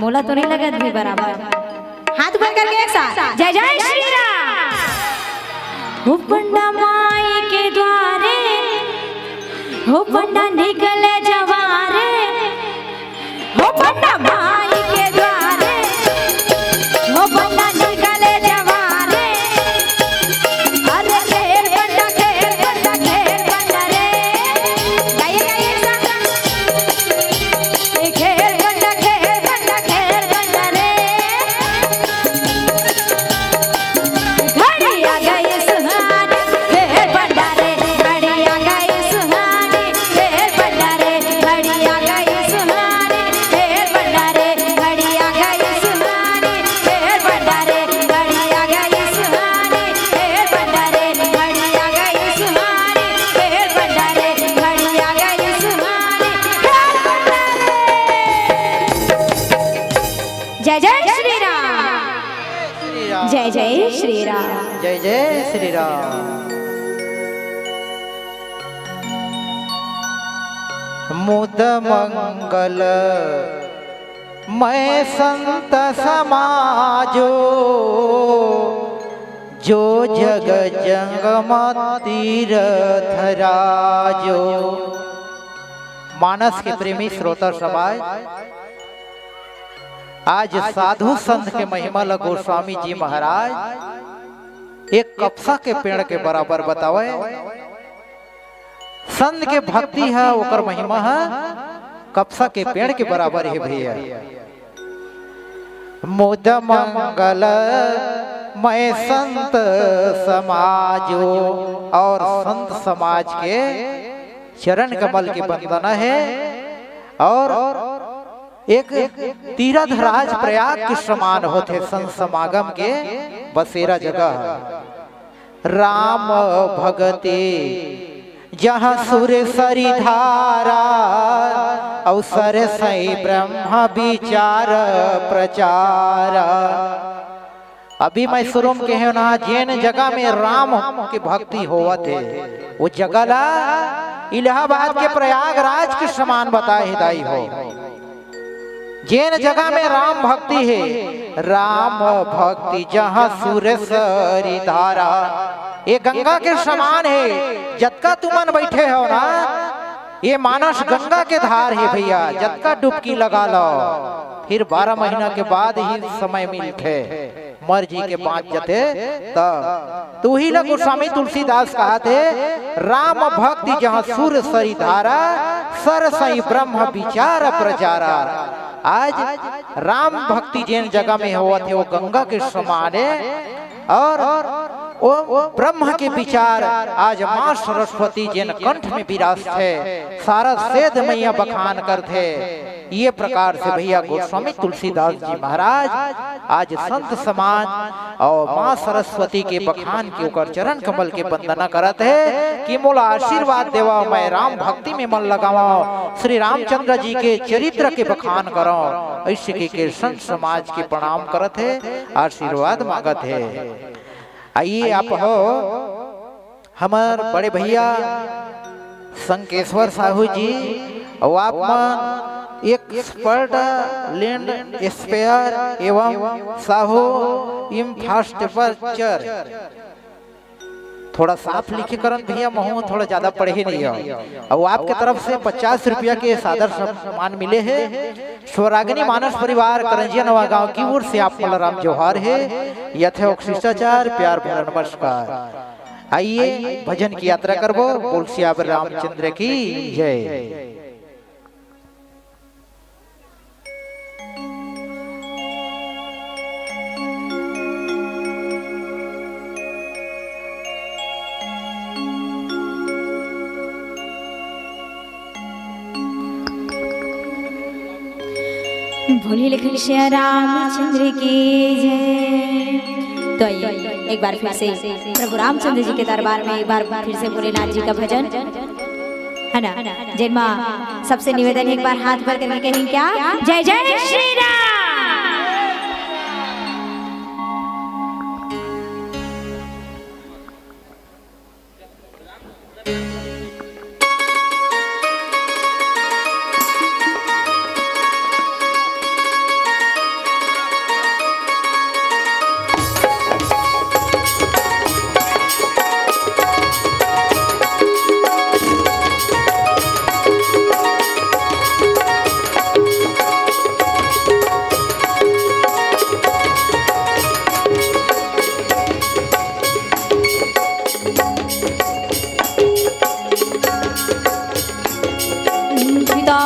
मोला तो नहीं लगा भी बराबर। हाथ ऊपर करके एक साथ जय जय श्री राम। हो पंडा माई के द्वारे, हो पंडा निकले जवारे, हो पंडा माई के द्वारे, हो पंडा निकले जवारे। अरे खेल पंडा खेल पंडा खेल पंडा रे, गाइए गाइए खेल पंडा खेल पंडा खेल पंडा रे। घड़ी आ गई सुहानी खेल पंडा रे, घड़ी आ गई सुहानी खेल पंडा रे, घड़ी आ गई सुहानी खेल पंडा रे, घड़ी आ गई सुहानी खेल पंडा रे, घड़ी आ गई सुहानी खेल पंडा रे, घड़ी आ गई सुहानी खेल पंडा रे, घड़ी आ गई सुहानी खेल पंडा रे। जय जय श्री राम, जय जय श्री राम, जय जय श्री राम। मुद मंगल मैं संत समाजो, जो जग जंगम तीर्थ राजो। मानस के प्रेमी श्रोता समाज, आज साधु संत के महिमा गोस्वामी जी महाराज एक कपसा के पेड़ के बराबर बतावे। संत के भक्ति है, ओकर महिमा है कपसा के पेड़ के बराबर है भैया। मुद मंगल मैं संत समाजो, और संत समाज के चरण कमल की वंदना है। और एक तीर्थ राज प्रयाग के समान होते संत समागम के बसेरा जगह। राम भगति जहाँ सुर सरी धारा, अवसर सही ब्रह्म विचार प्रचार। अभी मैं शुरू में कहे ना, जिन जगह में राम की भक्ति होवा थे वो जगह ला इलाहाबाद के प्रयागराज के समान बताए हिदाई हो। जिन जगह में राम भक्ति है, राम भक्ति जहाँ सुर सरी धारा, ये गंगा के समान है। जतका तुमन बैठे हो ना, ये मानस गंगा के धार है भैया। जतका डुबकी लगा लो, फिर 12 महीना के बाद ही समय मिलते, मर जी के 5 जते तब। तू ही लोग गोस्वामी तुलसीदास कहा थे, राम भक्ति जहाँ सुर सरी धारा, सर सही ब्रह्म विचार प्रचारा। आज राम भक्ति जिन जगह में हुआ थे वो गंगा के समान है। और वो ब्रह्म के विचार आज माँ सरस्वती जिन कंठ में विराज थे, सारा सेध मैया बखान करते। ये प्रकार से भैया गोस्वामी तुलसीदास जी महाराज आज संत समाज और माँ सरस्वती के बखान के ऊपर चरण कमल के वंदना करते है कि मोला आशीर्वाद देवा, मैं राम भक्ति में मन लगावा, श्री रामचंद्र जी के चरित्र के बखान करो। ऐसे के संत समाज के प्रणाम करते है, आशीर्वाद मांगत है। आइए आप हो हमार बड़े भैया संकेश्वर साहू जी, और आप एक एक्सपर्ट लैंड स्पेयर एवं साहू इंफ्रास्ट्रक्चर थोड़ा साफ लिखे करन भैया महू थोड़ा ज्यादा पढ़े ही नहीं है। और आपके तरफ से 50 रुपया के सादर सम्मान मिले हैं। स्वरागिनी मानस परिवार करंजिया नवा गांव की ओर से आप राम जोहार है, यथोक्त शिष्टाचार प्यार भरा नमस्कार। आइए भजन की यात्रा करबो। बोल सियावर रामचंद्र की जय। भोले लिखन श्री रामचंद्र की जय। तो आइए एक बार फिर से प्रभु रामचंद्र जी के दरबार में एक बार फिर से भोलेनाथ जी का भजन है ना। जिनमा सबसे निवेदन एक बार हाथ भर करके कहें क्या, जय जय श्री राम।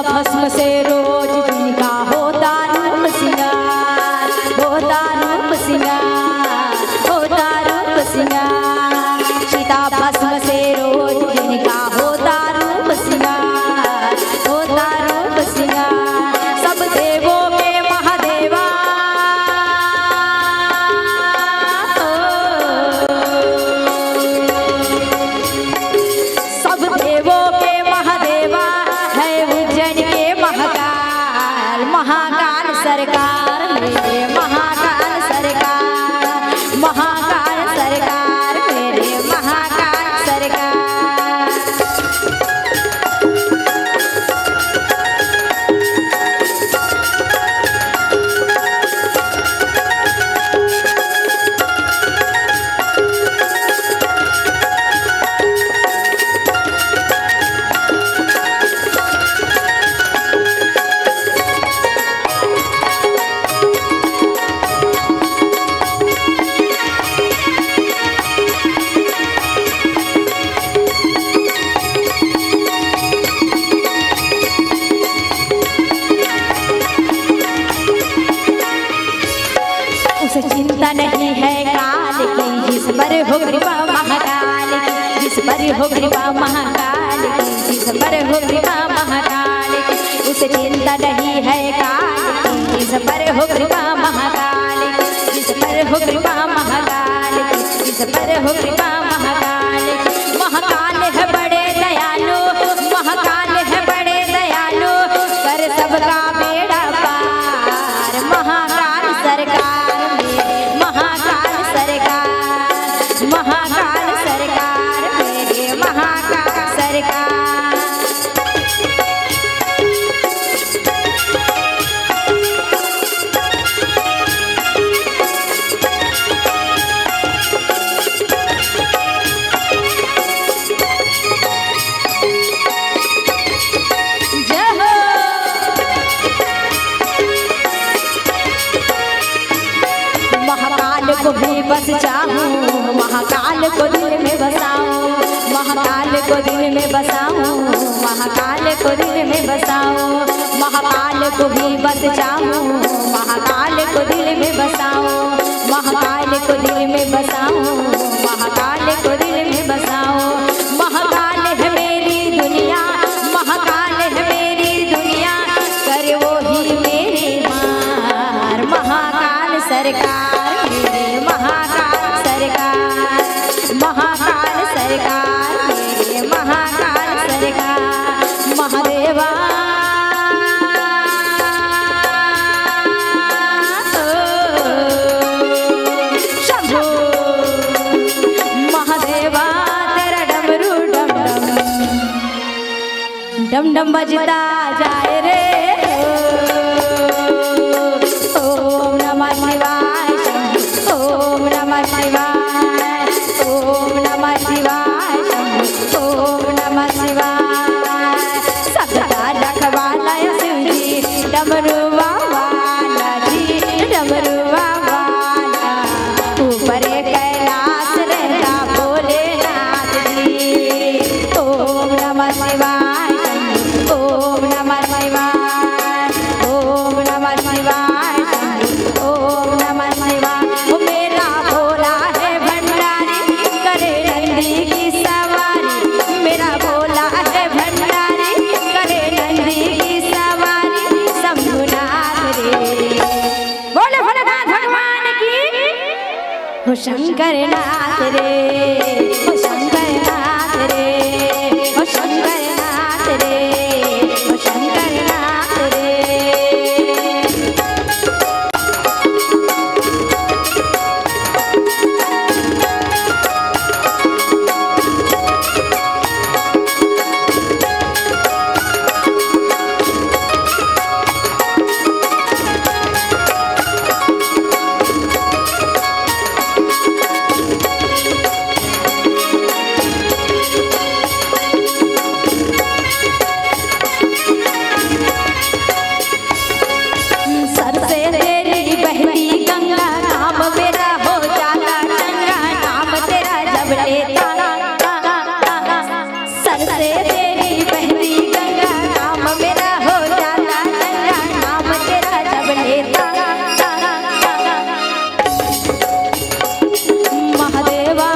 भस्म से रोज जिनका होता रूप सिंगार, होता रूप सिंगार, होता रूप सिंगार। सीता भस्म से रोज जिनका होता रूप सिंगार, होता रूप सिंगार। सब देवों के महादेवा, सब देवों के महादेवा है उज्जैन के महाकाल, महाकाल सरकार मेरे महाकाल सरकार, महाकाल सरकार मेरे महाकाल सरकार। चिंता नहीं है काल की, जिस पर हो कृपा महाकाल की, जिस पर हो कृपा महाकाल की, जिस पर हो कृपा महाकाल की। उसे चिंता नहीं है काल की, जिस पर हो कृपा महाकाल की, जिस पर हो कृपा महाकाल की, जिस पर हो कृपा महाकाल की। महाकाल है बड़े दयालु, महाकाल है बड़े दयालु, कर सबका बेड़ा पार। महाकाल सरकार महाकाल सरकार, महाकाल सरकार मेरे महाकाल सरकार। को भी बस चाहूं, महाकाल को दिल में बसाऊं, महाकाल को दिल में बसाऊं, महाकाल को दिल में बसाऊं। महाकाल को भी बस चाहूं, महाकाल को दिल में बसाऊं, महाकाल को दिल में बसाऊं, महाकाल को दिल में बसाऊं। महाकाल है मेरी दुनिया, महाकाल है मेरी दुनिया, करे वो ही मेरी मार। महाकाल सरकार मेरे महाकाल सरकार, महाकाल सरकार मेरे महाकाल सरकार। महादेवा शंभो, महादेवा तेरा डमरू डम डम डम डम बजता जाए रे। ओम नमः शिवाय, ओम नमः शिवाय, ओम नमः शिवाय। डमरुआ वाला जी, डमरुआ वाला ऊपर कैलाश रहता भोलेनाथ जी। ओम नमः शिवाय, ओम नमः शिवाय, ओम नमः शिवाय, ओम नमः शिवाय। ओ मेरा भोला है भंडारी, करे नंदी की सवारी। मेरा भोला है भंडारी, करे नंदी की सवारी। शंभुनाथ रे, बोले भोलेनाथ भगवान की। हो शंकर नाथ रे, हो शंकर नाथ रे, हो शंकर नाथ रे, हो शंकर नाथ रे। सर से तेरी बहती गंगा, नाम मेरा हो जाता चंगा। नाम तेरा जब लेता, सर से तेरी बहती गंगा, नाम मेरा हो जाता चंगा। नाम तेरा जब लेता, महादेवा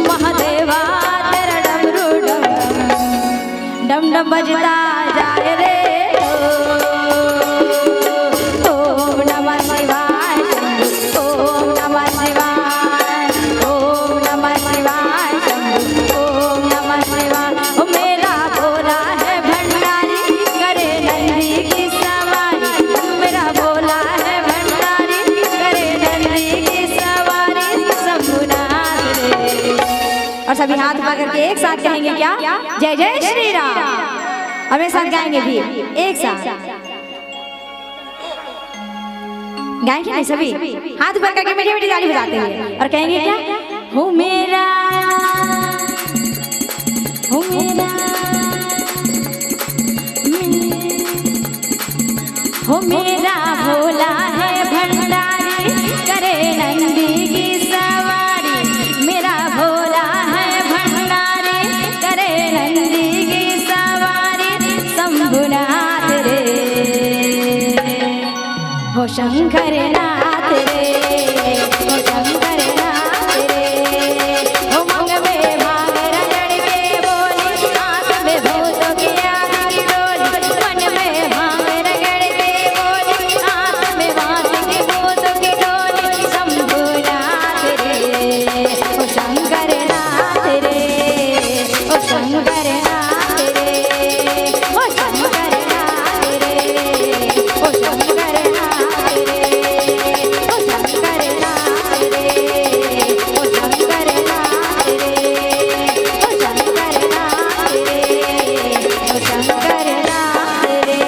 महादेवा तेरा डमरू डम डम बजता जाए रे। ओम नमः शिवाय, ओम नमः शिवाय, ओम नमः शिवाय, ओम नमः शिवाय। ओ मेरा भोला है भंडारी, करे नंदी की सवारी। मेरा भोला है भंडारी, करे नंदी की सवारी। शंभुनाथ रे। और सभी हाथ पकड़ के एक साथ कहेंगे क्या? जय जय श्री राम। हम एक साथ गाएंगे भी, एक साथ गाएंगे नहीं सभी हाथ पकड़ के मीठी मीठी ताली बजाते हुए और कहेंगे क्या? हो मेरा, हो मेरा, हो मेरा भोला है भंडारी, करे नंदी की सवारी। मेरा भोला है भंडारी, करे नंदी की सवारी। शंभुनाथ रे, हो शंकर नाथ रे, हो शंकर नाथ रे। हो मंग में भाग रगड़ के बोली, हाथ में भूतों की आग की डोली। मन में भाग रगड़ के बोली, हाथ में बांस की भूतों की डोली। शंभुनाथ रे, हो शंकर नाथ रे, हो शंकर नाथ रे, हो शंकर नाथ रे, हो शंकर नाथ रे, हो शंकर नाथ रे, हो शंकर नाथ रे, हो शंकर नाथ रे, हो शंकर नाथ रे।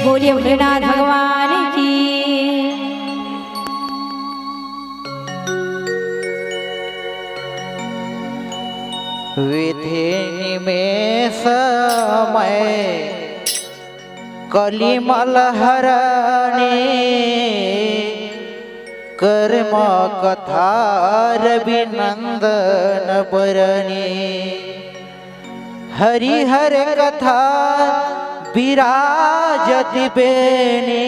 बोलिए भोलेनाथ भगवान की। विधि निमेष समय कलिमल हरणे, कर्म कथा रविनंदन बरणे। हरिहर कथा विराजति बेने,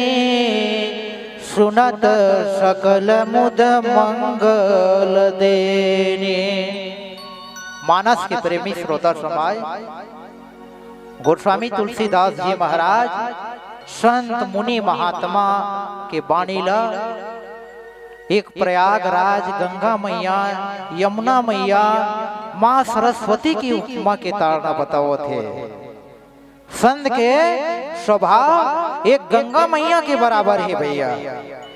सुनत सकल मुद मंगल देने। मानस के प्रेमी श्रोता समाज, गोस्वामी तुलसीदास जी महाराज संत मुनि महात्मा के बाणीला एक प्रयागराज गंगा मैया, यमुना मैया, माँ सरस्वती की उपमा के तारना बताओ थे। संत के स्वभाव एक गंगा मैया के बराबर है भैया।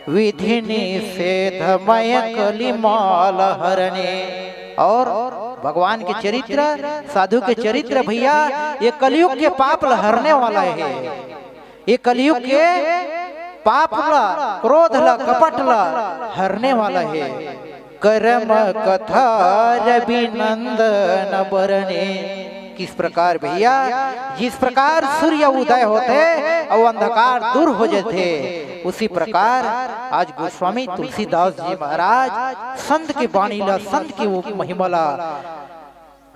विधि निषेधमय कलिमाल हरणे। और भगवान के चरित्र, साधु के चरित्र भैया, ये कलयुग के पाप हरने वाला है। ये कलयुग के पाप ला, क्रोध ला, कपट ला हरने वाला है। करम कथा रविनंदन बरने। किस प्रकार भैया, जिस प्रकार सूर्य उदय होते और अंधकार दूर हो जाते, उसी प्रकार आज गोस्वामी तुलसीदास जी महाराज संत के बाणी ला, संत की वो महिमला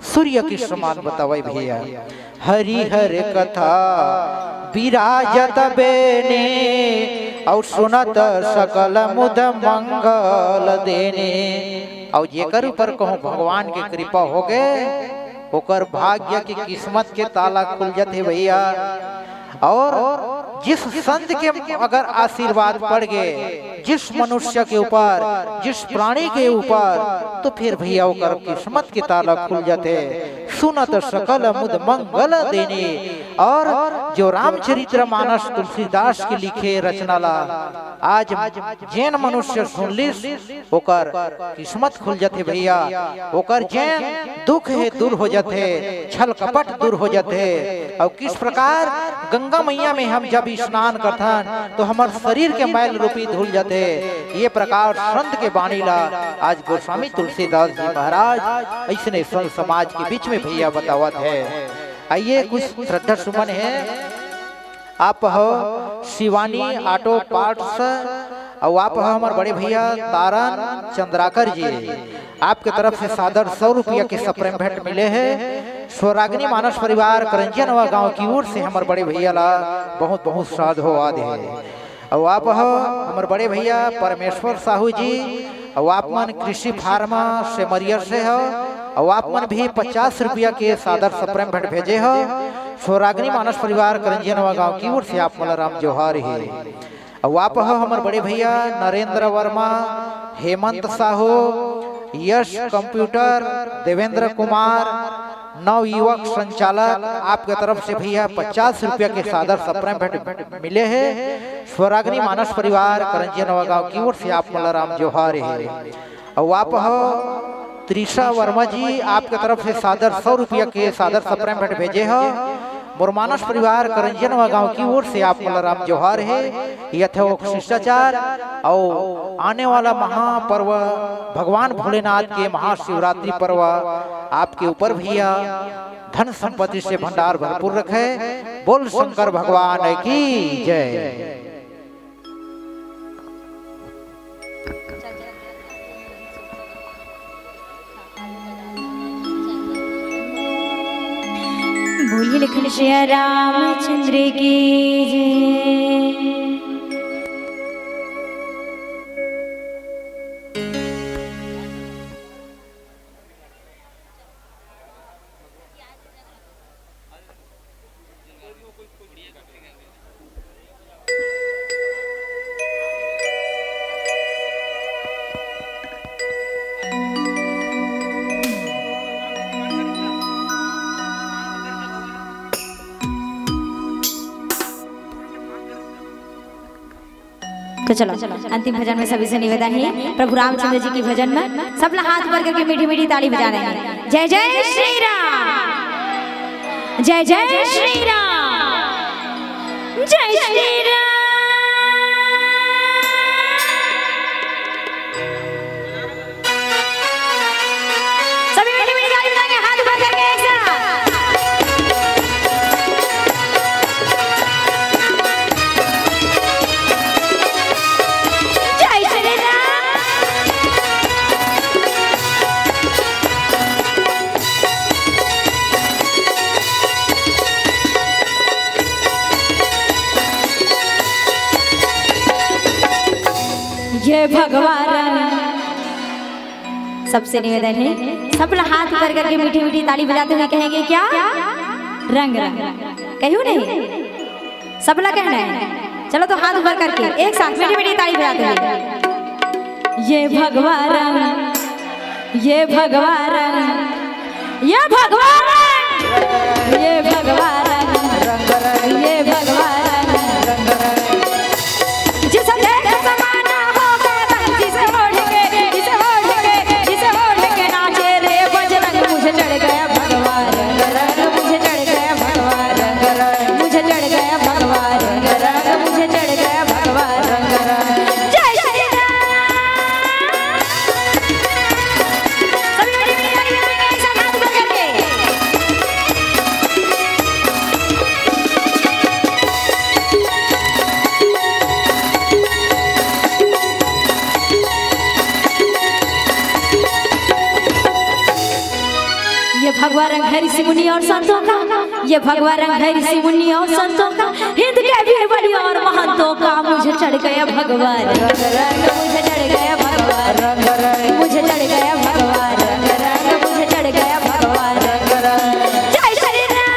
सूर्य के समान बतावे भैया। हरिहर कथा विराजत बेने और सुनत सकल मुद मंगल देने। और जेकर ऊपर कहूँ भगवान के कृपा हो गए, ओकर भाग्य की किस्मत के ताला खुल जाते भैया। और जिस संत के अगर आशीर्वाद पड़ गए, जिस मनुष्य के ऊपर, जिस प्राणी के ऊपर, तो फिर भैया ओकर किस्मत के ताला खुल जाते। सुनत सकल मुद मंगल देने। और जो रामचरित्र मानस तुलसीदास के लिखे रचना ला आज जैन मनुष्य सुन लिस, ओकर किस्मत खुल जाते भैया। ओकर जैन दुख है दूर हो जाते, छल कपट दूर हो जाते। और किस प्रकार गंगा मैया में हम जब स्नान करथन तो हमार शरीर के मैल रूपी धुल जाते। ये प्रकार संत के बाणी ला आज गोस्वामी तुलसीदास जी महाराज ऐसने संत समाज के बीच में भैया बतावत है। आइए कुछ श्रद्धा सुमन है। आप हो शिवानी ऑटो पार्ट्स और आप हो हमारे बड़े भैया तारन चंद्राकर जी, आपके तरफ से सादर 100 रुपया के सप्रेम भेंट मिले हैं। स्वराग्नि मानस परिवार करंजियनवा गांव की ओर से हमारे बड़े भैया ला बहुत बहुत साध हो आदे। और आप हो हमारे बड़े भैया परमेश्वर साहू जी, और आप मन कृषि फार्मा से मरियर से हो, और आप मन भी 50 रुपया के सादर सप्रेम भेंट भेजे हो। स्वराग्नि मानस परिवार करंजियनवा गांव की ओर से आप मला राम जोहार है। और आप हो हमारे बड़े भैया नरेंद्र वर्मा, हेमंत साहू, यश कंप्यूटर, देवेंद्र कुमार, नव युवक संचालक, आपके तरफ से भैया 50 रुपया के सादर सप्रेम भेंट मिले हैं। स्वराग्नि मानस परिवार करंजियनवा गांव की ओर से आप मला राम जोहार है। और आप हो त्रिशा वर्मा जी, आपके तरफ से सादर 100 रुपया के सादर सप्रेम भेंट भेजे हो। मुरमानस परिवार करंजियनवा गांव की ओर से आप मला राम जोहार है। यथोक्त शिष्टाचार। और आने वाला महापर्व भगवान भोलेनाथ के महाशिवरात्रि पर्व आपके ऊपर भैया धन संपत्ति से भंडार भरपूर रखे। बोल शंकर भगवान की जय। बोलिए लिखन श्री रामचंद्र की जय। तो चलो अंतिम भजन में सभी से निवेदन है, प्रभु रामचंद्र जी की भजन में सब लोग हाथ भर करके मीठी मीठी ताली बजा रहे हैं। जय जय श्री राम, जय जय श्री राम, जय श्री राम। सभी मीठी मीठी ताली बजाएंगे हाथ भर करके एक साथ। जय भगवान। सबसे निवेदन है सब लोग हाथ ऊपर करके मीठी मीठी ताली बजाते हुए कहेंगे क्या? रंग रंग कहूँ नहीं, सब लोग कहना है। चलो तो हाथ ऊपर करके एक साथ मीठी मीठी ताली बजाते हुए। ये भगवान, ये भगवान, ये भगवान, ये भगवान, ये भगवान। जिसे देख समाना हो गए, जिसे ओढ़ के, जिसे ओढ़ के, जिसे ओढ़ के नाचे रे बजरंग। मुझे चढ़ गया भगवान रंग, मुझे चढ़ गया भगवान रंग, मुझे चढ़ गया भगवान रंग, मुझे चढ़ गया भगवान रंग। जय श्री राम। ये भगवा रंग है ऋषि मुनि और संतों का, ये भगवा रंग है ऋषि मुनि और संतों का, हिंद के वीर बलियों और महंतों का। मुझे चढ़ गया भगवान रंग रंग, मुझे चढ़ गया भगवान रंग रंग, मुझे चढ़ गया भगवान रंग रंग, मुझे चढ़ गया भगवान रंग रंग। जय श्री राम।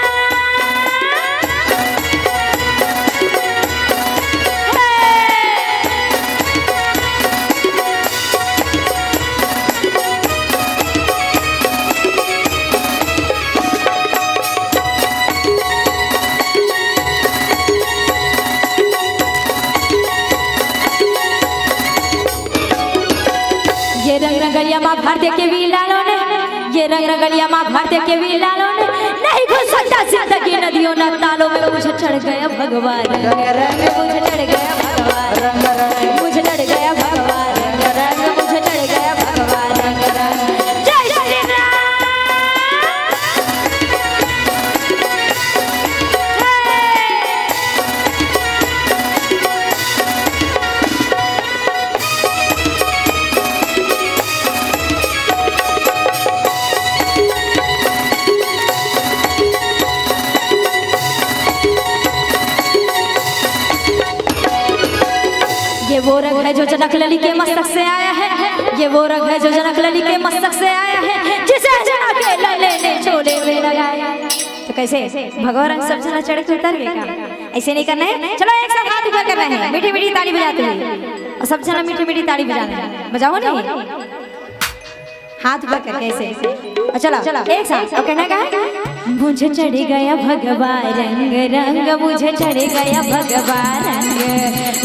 ये रंग रंगलिया माँ भारती के वीर लालों ने, ये रंग रंगलिया माँ भारती के वीर लालों ने, नहीं घुस सकता जिंदगी नदियों न तालों में। मुझे चढ़ गया भगवान रंग रंग, मुझे चढ़ गया भगवान रंग रंग, मुझे चढ़ गया भगवान रंग रंग, मुझे चढ़ गया भगवान रंग रंग। जय श्री राम। ये वो रंग है जो जनक लली के मस्तक से आया है, ये वो रंग है जो जनक लली के मस्तक से आया है, जिसे जना के लले ने चोले में लगाया। तो कैसे भगवा रंग सब जना चढ़ के उतर गए क्या? ऐसे नहीं करना है। चलो एक साथ हाथ ऊपर करना है, मीठी मीठी ताली बजाते हुए, और सब जना मीठी मीठी ताली बजाना है। बजाओ नहीं, हाथ ऊपर करके ऐसे। चलो एक साथ और कहना है, मुझे चढ़ गया भगवान रंग रंग, मुझे चढ़ गया भगवान रंग,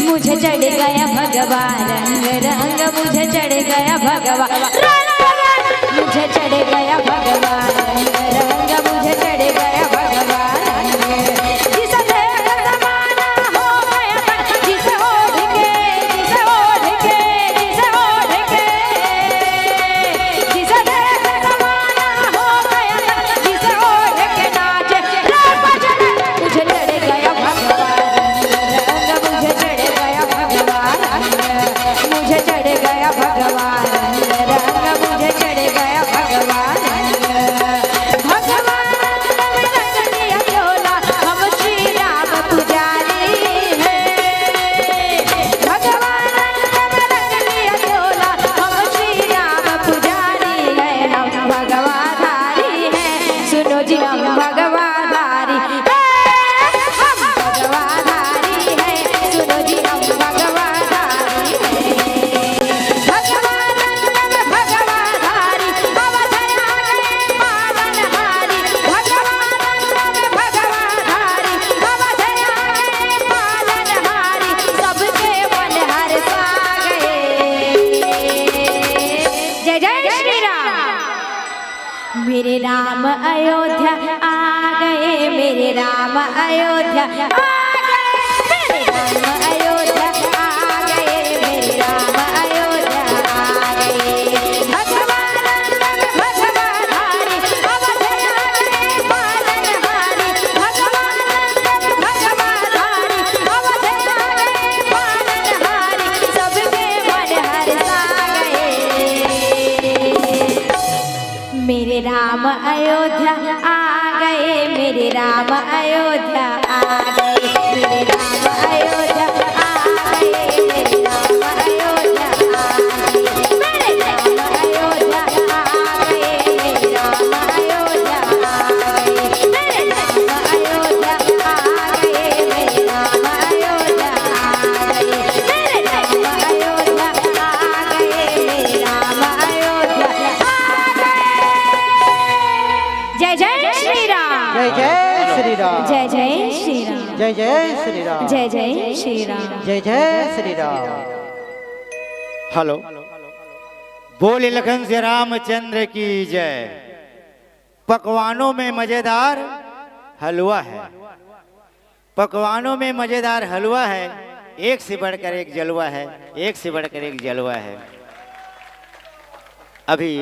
मुझे चढ़ गया भगवान रंग रंग, मुझे चढ़ गया भगवान रंग, मुझे चढ़ गया भगवान रंग रंग, मुझे चढ़ गया भगवान रंग। जिसे देख जमाना हो गया तन, जिसे ओढ़ के, जिसे ओढ़ के, जिसे ओढ़ के, जिसे देख जमाना हो गया तन, जिसे ओढ़ के नाचे राम भजन। मुझे चढ़ गया भगवान रंग रंग, मुझे चढ़ गया भगवान रंग, मुझे चढ़ गया भगवान रंग रंग, मुझे चढ़ गया भगवान रंग। भगवान रंग रंग लिया चोला, हम श्री राम पुजारी है। भगवान रंग रंग लिया चोला, हम श्री राम पुजारी है। हम भगवाधारी हैं, सुनो जी हम भगवाधारी हैं, हम भगवाधारी हैं, सुनो जी हम भगवाधारी हैं। भगवान रंग भगवाधारी, अवधर आ गए पालनहारी। भगवान रंग भगवाधारी, अवधर आ गए पालनहारी, सबके मन हर्षा गए। जय जय श्री राम। मेरे राम अयोध्या आ गए, मेरे राम अयोध्या आ गए, मेरे राम अयोध्या आ गए, मेरे राम अयोध्या आ गए। भगवान रंग भगवाधारी, अवधर आ गए पालनहारी। भगवान रंग भगवाधारी, अवधर आ गए पालनहारी, सबके मन हर्षा गए। मेरे राम अयोध्या आ गए, मेरे राम अयोध्या आ गए, मेरे राम अयोध्या आ गए, मेरे राम अयोध्या आ गए, मेरे राम अयोध्या आ गए, मेरे राम अयोध्या आ गए, मेरे राम अयोध्या आ गए, मेरे राम अयोध्या आ गए, मेरे राम अयोध्या आ गए, मेरे राम अयोध्या आ गए। जय जय श्री राम। जय जय श्री राम। जय जय श्री राम। जय जय श्री राम। जय जय श्री राम। जय जय श्री राम। हेलो, बोले लखन से रामचंद्र की जय। पकवानों में मजेदार हलवा है, पकवानों में मजेदार हलवा है, एक से बढ़कर एक जलवा है, एक से बढ़कर एक जलवा है। अभी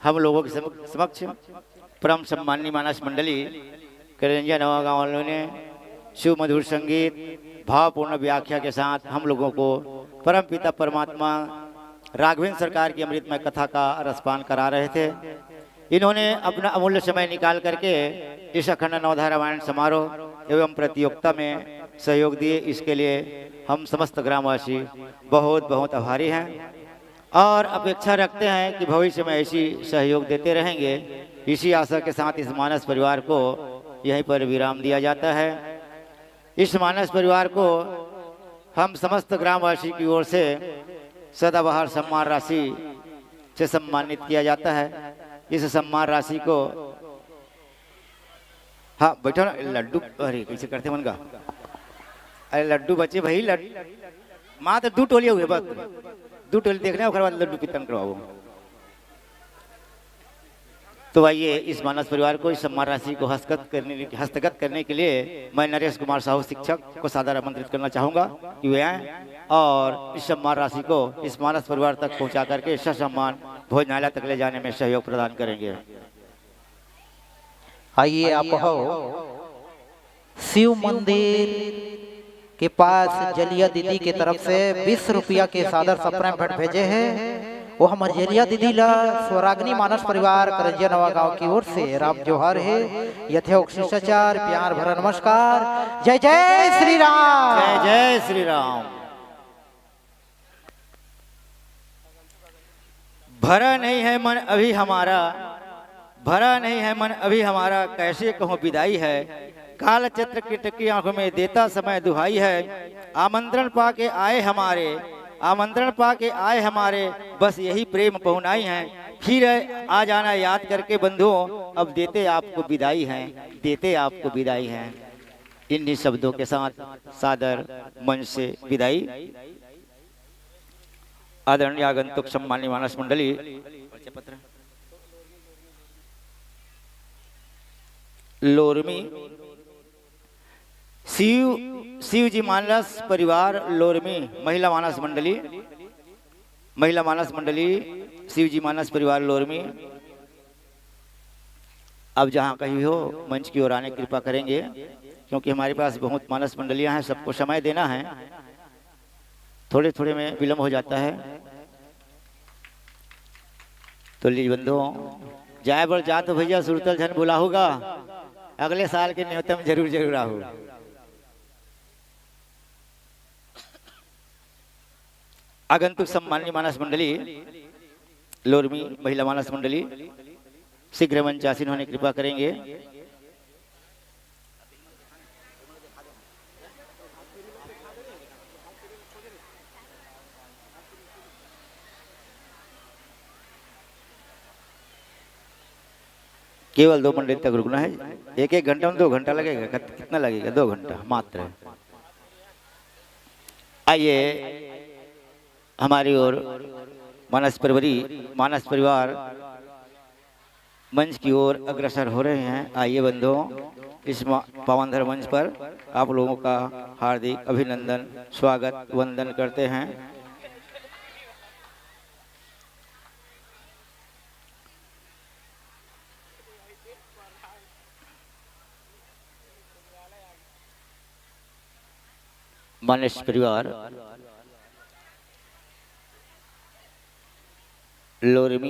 हम लोगों के समक्ष परम सम्माननीय मानस मंडली करंजा नवा गाँव वालों ने सुमधुर संगीत भावपूर्ण व्याख्या के साथ हम लोगों को परम पिता परमात्मा राघवेंद्र सरकार की अमृतमय कथा का रसपान करा रहे थे। इन्होंने अपना अमूल्य समय निकाल करके इस अखंड नवधारा रामायण समारोह एवं प्रतियोगिता में सहयोग दिए। इसके लिए हम समस्त ग्रामवासी बहुत बहुत आभारी हैं और अपेक्षा रखते हैं कि भविष्य में ऐसी सहयोग देते रहेंगे। इसी आशा के साथ इस मानस परिवार को यहीं पर विराम दिया जाता है। इस मानस परिवार को हम समस्त ग्रामवासी की ओर से सदाबहार सम्मान राशि से सम्मानित किया जाता है। इस सम्मान राशि को हाँ बैठो ना, लड्डू अरे कैसे करते मन का, अरे लड्डू बच्चे भाई माँ तो 2 टोलियाँ हुए बस 2 टोली देखने और बाद लड्डू कितन करवाओ। तो आइए इस मानस परिवार को इस सम्मान राशि को हस्तगत करने के लिए मैं नरेश कुमार साहू शिक्षक को सादर आमंत्रित करना चाहूँगा कि वे आए और इस सम्मान राशि को इस मानस परिवार तक पहुँचा करके ससम्मान भोजनालय तक ले जाने में सहयोग प्रदान करेंगे। आइए आप हो शिव मंदिर के पास जलिया दीदी की तरफ से 20 रुपया के सादर सप्रेम भेंट भेजे हैं। वो हमारे जलिया दीदी ला स्वराग्नि मानस परिवार करंजिया नवा गांव की ओर से राम जोहार है, यथोक्त शिष्टाचार प्यार भरा नमस्कार। जय जय श्री राम, जय जय श्री राम। भरा नहीं है मन अभी हमारा, भरा नहीं है मन अभी हमारा, कैसे कहूँ विदाई है, काल चित्र कीट की आंखों में देता समय दुहाई है। आमंत्रण पाके आए हमारे, आमंत्रण पाके आए हमारे, बस यही प्रेम पहुनाई है। फिर आ जाना याद करके बंधुओं, अब देते आपको विदाई है, देते आपको विदाई है। इन्हीं शब्दों के साथ सादर मंच से विदाई। आदरणीय आगंतुक सम्मानीय मानस मंडली, लोरमी शिव जी मानस परिवार लोरमी महिला मानस मंडली, महिला मानस मंडली शिव जी मानस परिवार लोरमी। अब जहाँ कहीं हो मंच की ओर आने कृपा करेंगे, क्योंकि हमारे पास बहुत मानस मंडलियां हैं, सबको समय देना है, थोड़े थोड़े में विलम्ब हो जाता है। तो लीजिए बंधुओं, जाए बर जा तो भैया सुरतल झन बोला होगा, अगले साल के न्यूनतम जरूर जरूर आओ। आगंतुक सम्मानीय मानस मंडली लोरमी महिला मानस मंडली शीघ्र मंचासीन होने कृपा करेंगे। केवल 2 मिनट तक रुकना है, 1-1 घंटा में 2 घंटा लगेगा, कितना लगेगा? 2 घंटा मात्र। आइए हमारी ओर मानस परिवार मंच की ओर अग्रसर हो रहे हैं। आइए बंधुओं, इस पावनधर मंच पर आप लोगों का हार्दिक अभिनंदन स्वागत वंदन करते हैं। मानस परिवार लोरमी